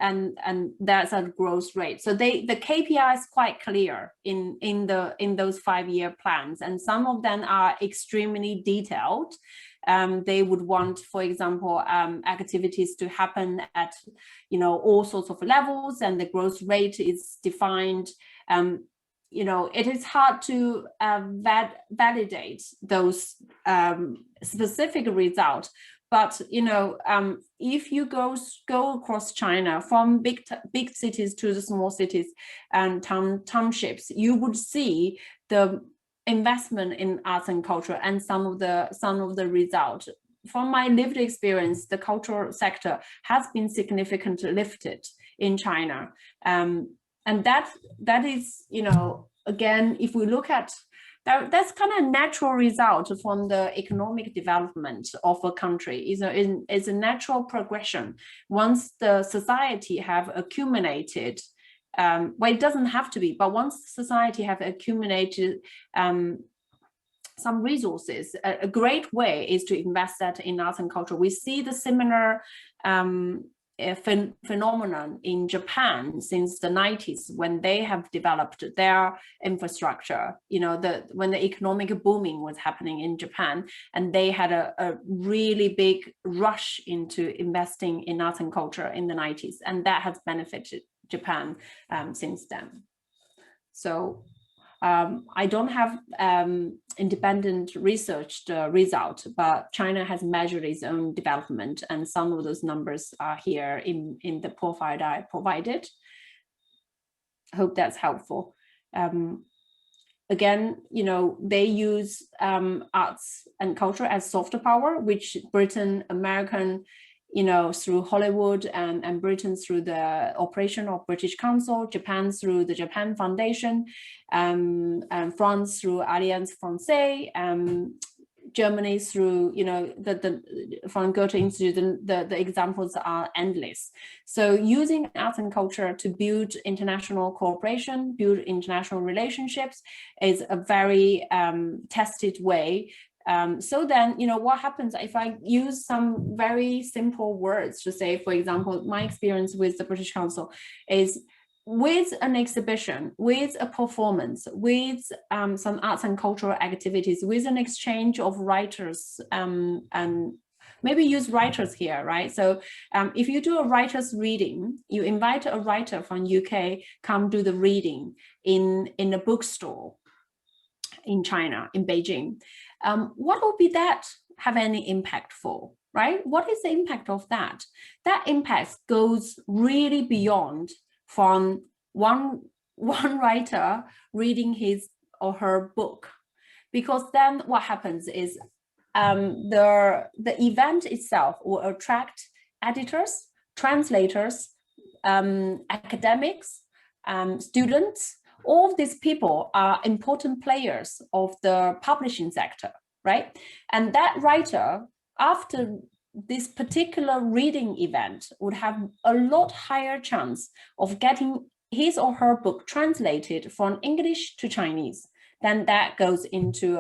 that's a growth rate. So the KPI is quite clear in those 5-year plans, and some of them are extremely detailed. They would want, for example, activities to happen at all sorts of levels, and the growth rate is defined. It is hard to validate those specific results. But if you go across China from big cities to the small cities and townships, you would see the investment in arts and culture and some of the results. From my lived experience, the cultural sector has been significantly lifted in China, and that is again, if we look at that's kind of a natural result from the economic development of a country. It's a natural progression. Once the society have accumulated, well, it doesn't have to be, but once society have accumulated some resources, a great way is to invest that in arts and culture. We see the similar phenomenon in Japan since the 90s, when they have developed their infrastructure, when the economic booming was happening in Japan, and they had a really big rush into investing in arts and culture in the 90s, and that has benefited Japan since then. So I don't have independent research result, but China has measured its own development, and some of those numbers are here in the profile that I provided. I hope that's helpful. Again, they use arts and culture as soft power, which Britain, American, through Hollywood, and Britain through the operation of British Council, Japan through the Japan Foundation, and France through Alliance Française, Germany through, the from Goethe Institute. The examples are endless. So using arts and culture to build international cooperation, build international relationships is a very tested way. So then, what happens if I use some very simple words to say, for example, my experience with the British Council is with an exhibition, with a performance, with some arts and cultural activities, with an exchange of writers, and maybe use writers here, right? So if you do a writer's reading, you invite a writer from UK, come do the reading in a bookstore in China, in Beijing. What would be that have any impact for, right? What is the impact of that? That impact goes really beyond from one writer reading his or her book, because then what happens is the event itself will attract editors, translators, academics, students. All of these people are important players of the publishing sector, right? And that writer, after this particular reading event, would have a lot higher chance of getting his or her book translated from English to Chinese. Then that goes into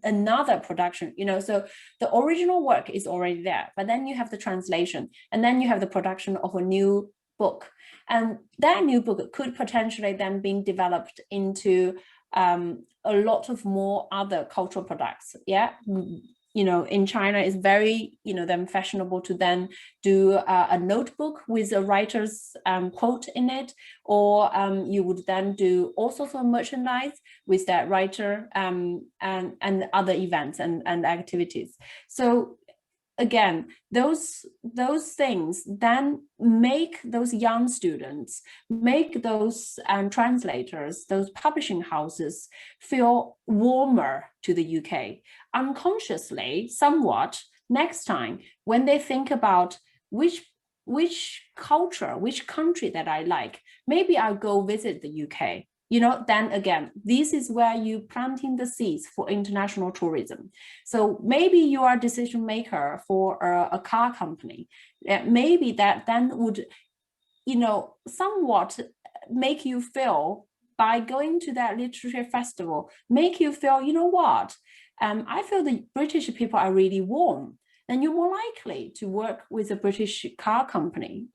another production, so the original work is already there, but then you have the translation, and then you have the production of a new book. And that new book could potentially then be developed into a lot of more other cultural products, in China, it's very, then fashionable to then do a notebook with a writer's quote in it, or you would then do all sorts of merchandise with that writer and other events and activities. So again, those things then make those young students, make those translators, those publishing houses feel warmer to the UK. Unconsciously, somewhat, next time, when they think about which culture, which country that I like, maybe I'll go visit the UK. Then again, this is where you planting the seeds for international tourism. So maybe you are a decision maker for a car company. Maybe that then would, somewhat make you feel, by going to that literature festival, make you feel, what? I feel the British people are really warm. Then you're more likely to work with a British car company.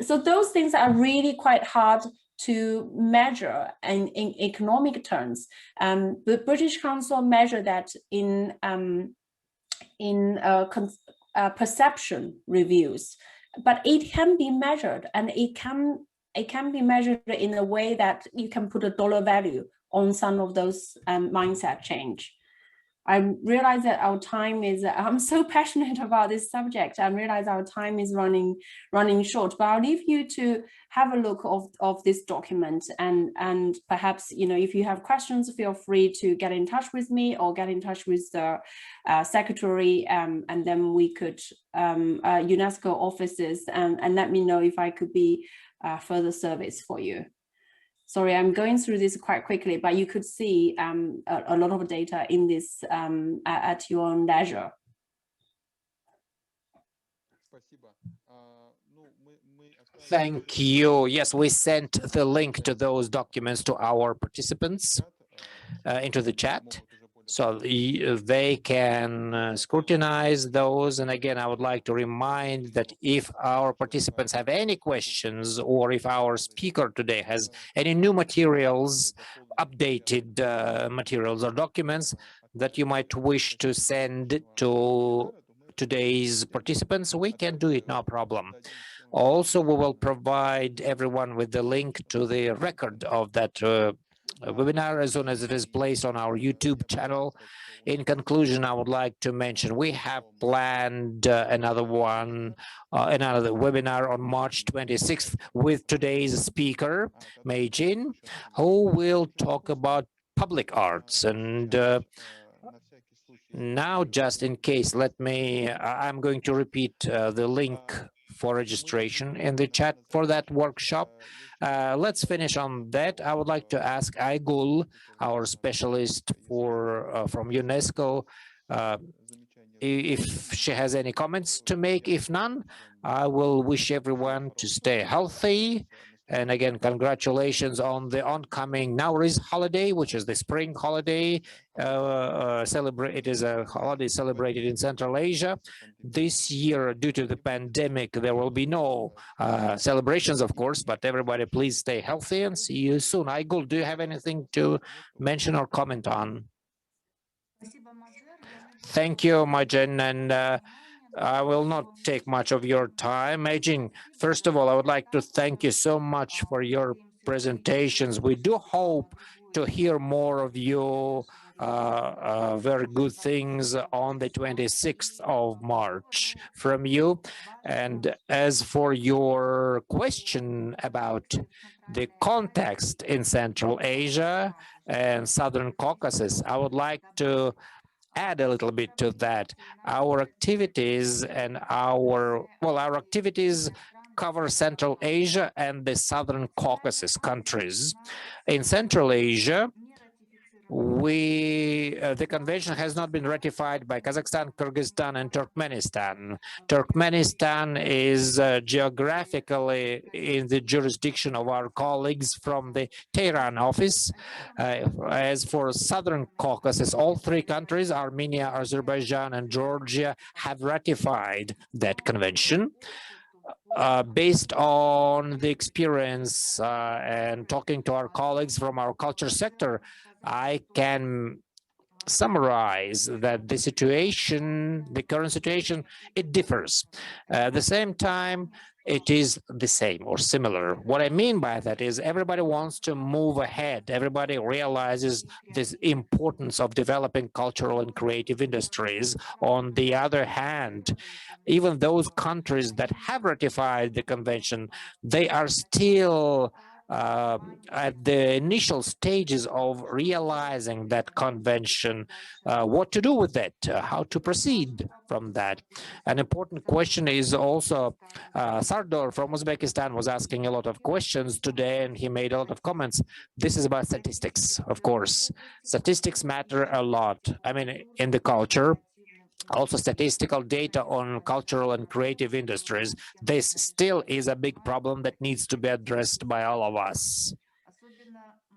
So those things are really quite hard to measure in economic terms. The British Council measure that in perception reviews, but it can be measured, and it can be measured in a way that you can put a dollar value on some of those mindset change. I realize that our time is, I'm so passionate about this subject. I realize our time is running short, but I'll leave you to have a look of this document, and perhaps, if you have questions, feel free to get in touch with me or get in touch with the secretary, and then we could, UNESCO offices, and let me know if I could be further service for you. Sorry, I'm going through this quite quickly, but you could see a lot of data in this at your own leisure. Thank you. Yes, we sent the link to those documents to our participants into the chat, so they can scrutinize those. And again, I would like to remind that if our participants have any questions, or if our speaker today has any new materials, updated materials or documents that you might wish to send to today's participants, we can do it, no problem. Also, we will provide everyone with the link to the record of that webinar as soon as it is placed on our YouTube channel. In conclusion, I would like to mention we have planned another webinar on March 26th with today's speaker, Mэй Jin, who will talk about public arts. And now, just in case, I'm going to repeat the link for registration in the chat for that workshop. Let's finish on that. I would like to ask Aygul, our specialist from UNESCO, if she has any comments to make. If none, I will wish everyone to stay healthy. And again, congratulations on the oncoming Nowruz holiday, which is the spring holiday. It is a holiday celebrated in Central Asia. This year, due to the pandemic, there will be no celebrations, of course, but everybody please stay healthy and see you soon. Aygul, do you have anything to mention or comment on? Thank you, Mэй Jin, and I will not take much of your time. Mэй Jin, first of all, I would like to thank you so much for your presentations. We do hope to hear more of you very good things on the 26th of March from you. And as for your question about the context in Central Asia and Southern Caucasus, I would like to add a little bit to that. Our activities cover Central Asia and the Southern Caucasus countries. In Central Asia, the convention has not been ratified by Kazakhstan, Kyrgyzstan, and Turkmenistan. Turkmenistan is geographically in the jurisdiction of our colleagues from the Tehran office. As for Southern Caucasus, all three countries, Armenia, Azerbaijan, and Georgia, have ratified that convention. Based on the experience and talking to our colleagues from our culture sector, I can summarize that the current situation, it differs. At the same time, it is the same or similar. What I mean by that is everybody wants to move ahead. Everybody realizes this importance of developing cultural and creative industries. On the other hand, even those countries that have ratified the convention, they are still at the initial stages of realizing that convention, what to do with it, how to proceed from that. An important question is also, Sardor from Uzbekistan was asking a lot of questions today, and he made a lot of comments. This is about statistics, of course. Statistics matter a lot. I mean, in the culture, also statistical data on cultural and creative industries. This still is a big problem that needs to be addressed by all of us.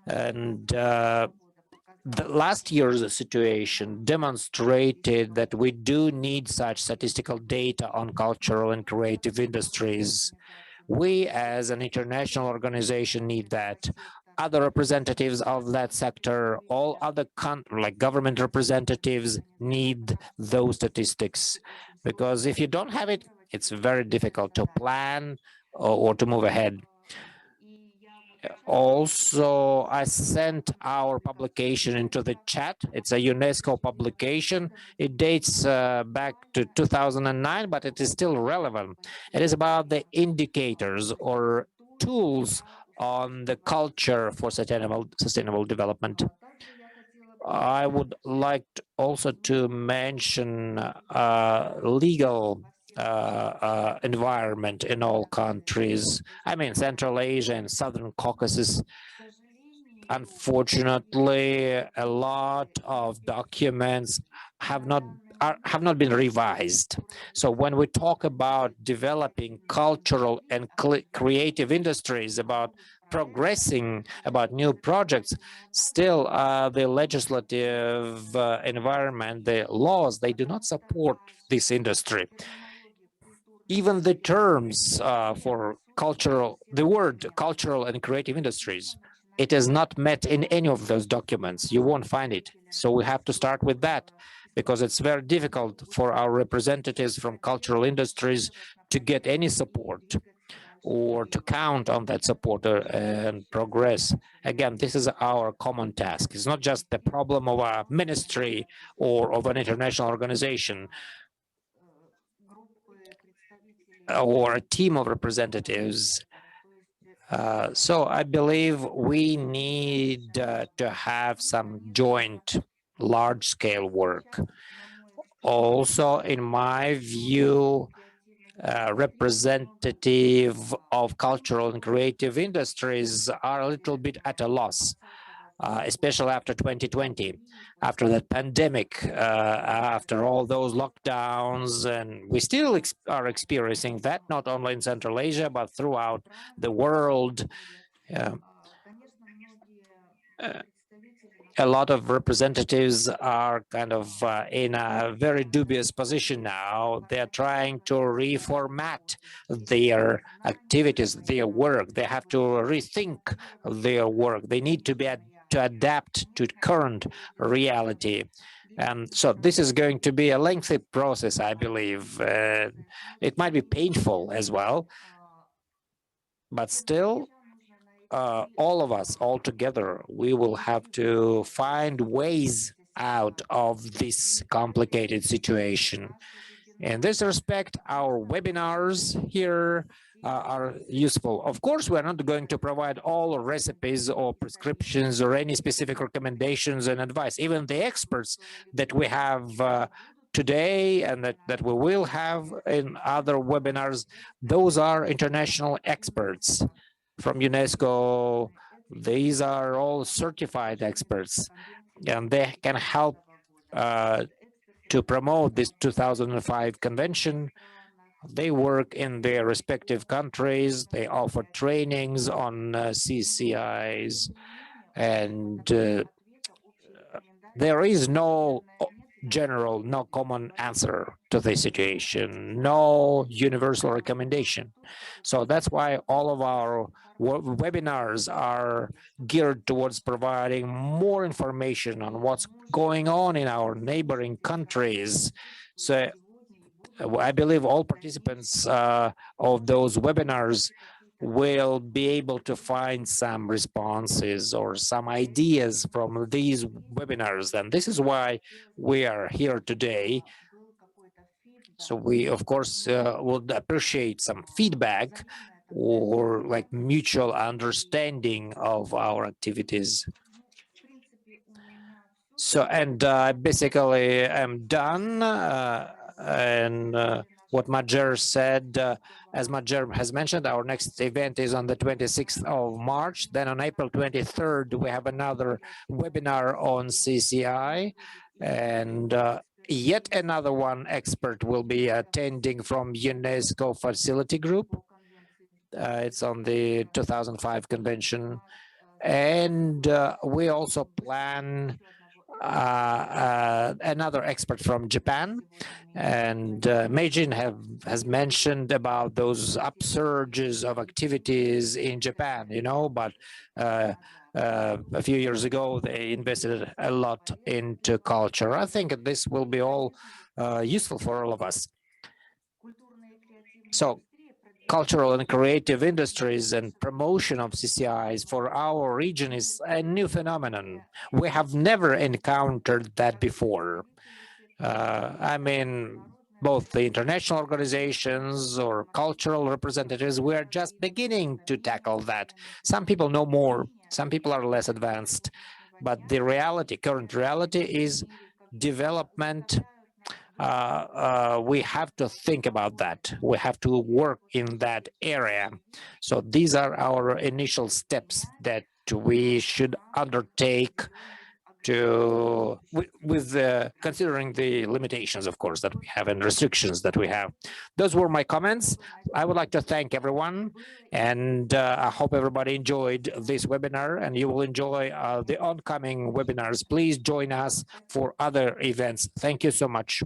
And the last year's situation demonstrated that we do need such statistical data on cultural and creative industries. We, as an international organization, need that. Other representatives of that sector, all other like government representatives need those statistics, because if you don't have it, it's very difficult to plan or to move ahead. Also, I sent our publication into the chat. It's a UNESCO publication. It dates back to 2009, but it is still relevant. It is about the indicators or tools on the culture for sustainable development. I would like also to mention legal environment in all countries. I mean, Central Asia and Southern Caucasus. Unfortunately, a lot of documents have not been revised. So when we talk about developing cultural and creative industries, about progressing, about new projects, still the legislative environment, the laws, they do not support this industry. Even the terms for the word cultural and creative industries, it is not met in any of those documents. You won't find it. So we have to start with that, because it's very difficult for our representatives from cultural industries to get any support or to count on that support and progress. Again, this is our common task. It's not just the problem of a ministry or of an international organization or a team of representatives. So I believe we need to have some joint large-scale work. Also, in my view, representative of cultural and creative industries are a little bit at a loss, especially after 2020, after that pandemic, after all those lockdowns, and we still are experiencing that, not only in Central Asia, but throughout the world. A lot of representatives are kind of in a very dubious position now. They're trying to reformat their activities, their work. They have to rethink their work. They need to adapt to current reality. And so this is going to be a lengthy process, I believe. It might be painful as well, but still, all of us, all together, we will have to find ways out of this complicated situation. In this respect, our webinars here are useful. Of course, we're not going to provide all recipes or prescriptions or any specific recommendations and advice. Even the experts that we have today and that we will have in other webinars, those are international experts from UNESCO. These are all certified experts, and they can help to promote this 2005 convention. They work in their respective countries. They offer trainings on CCIs, and there is no general, no common answer to this situation, no universal recommendation. So that's why all of our webinars are geared towards providing more information on what's going on in our neighboring countries. So I believe all participants of those webinars will be able to find some responses or some ideas from these webinars. And this is why we are here today. So we, of course, would appreciate some feedback or like mutual understanding of our activities. So, and basically I'm done. What Majer said, as Majer has mentioned, our next event is on the 26th of March. Then on April 23rd, we have another webinar on CCI. And yet another one expert will be attending from UNESCO Facility Group. It's on the 2005 convention. And we also plan another expert from Japan, and Mэй Jin has mentioned about those upsurges of activities in Japan, you know, but a few years ago they invested a lot into culture. I think this will be all useful for all of us. So cultural and creative industries and promotion of CCIs for our region is a new phenomenon. We have never encountered that before. I mean, both the international organizations or cultural representatives, we are just beginning to tackle that. Some people know more, some people are less advanced, but the reality, current reality is development. We have to think about that. We have to work in that area. So these are our initial steps that we should undertake to, with considering the limitations, of course, that we have and restrictions that we have. Those were my comments. I would like to thank everyone, and I hope everybody enjoyed this webinar, and you will enjoy the oncoming webinars. Please join us for other events. Thank you so much.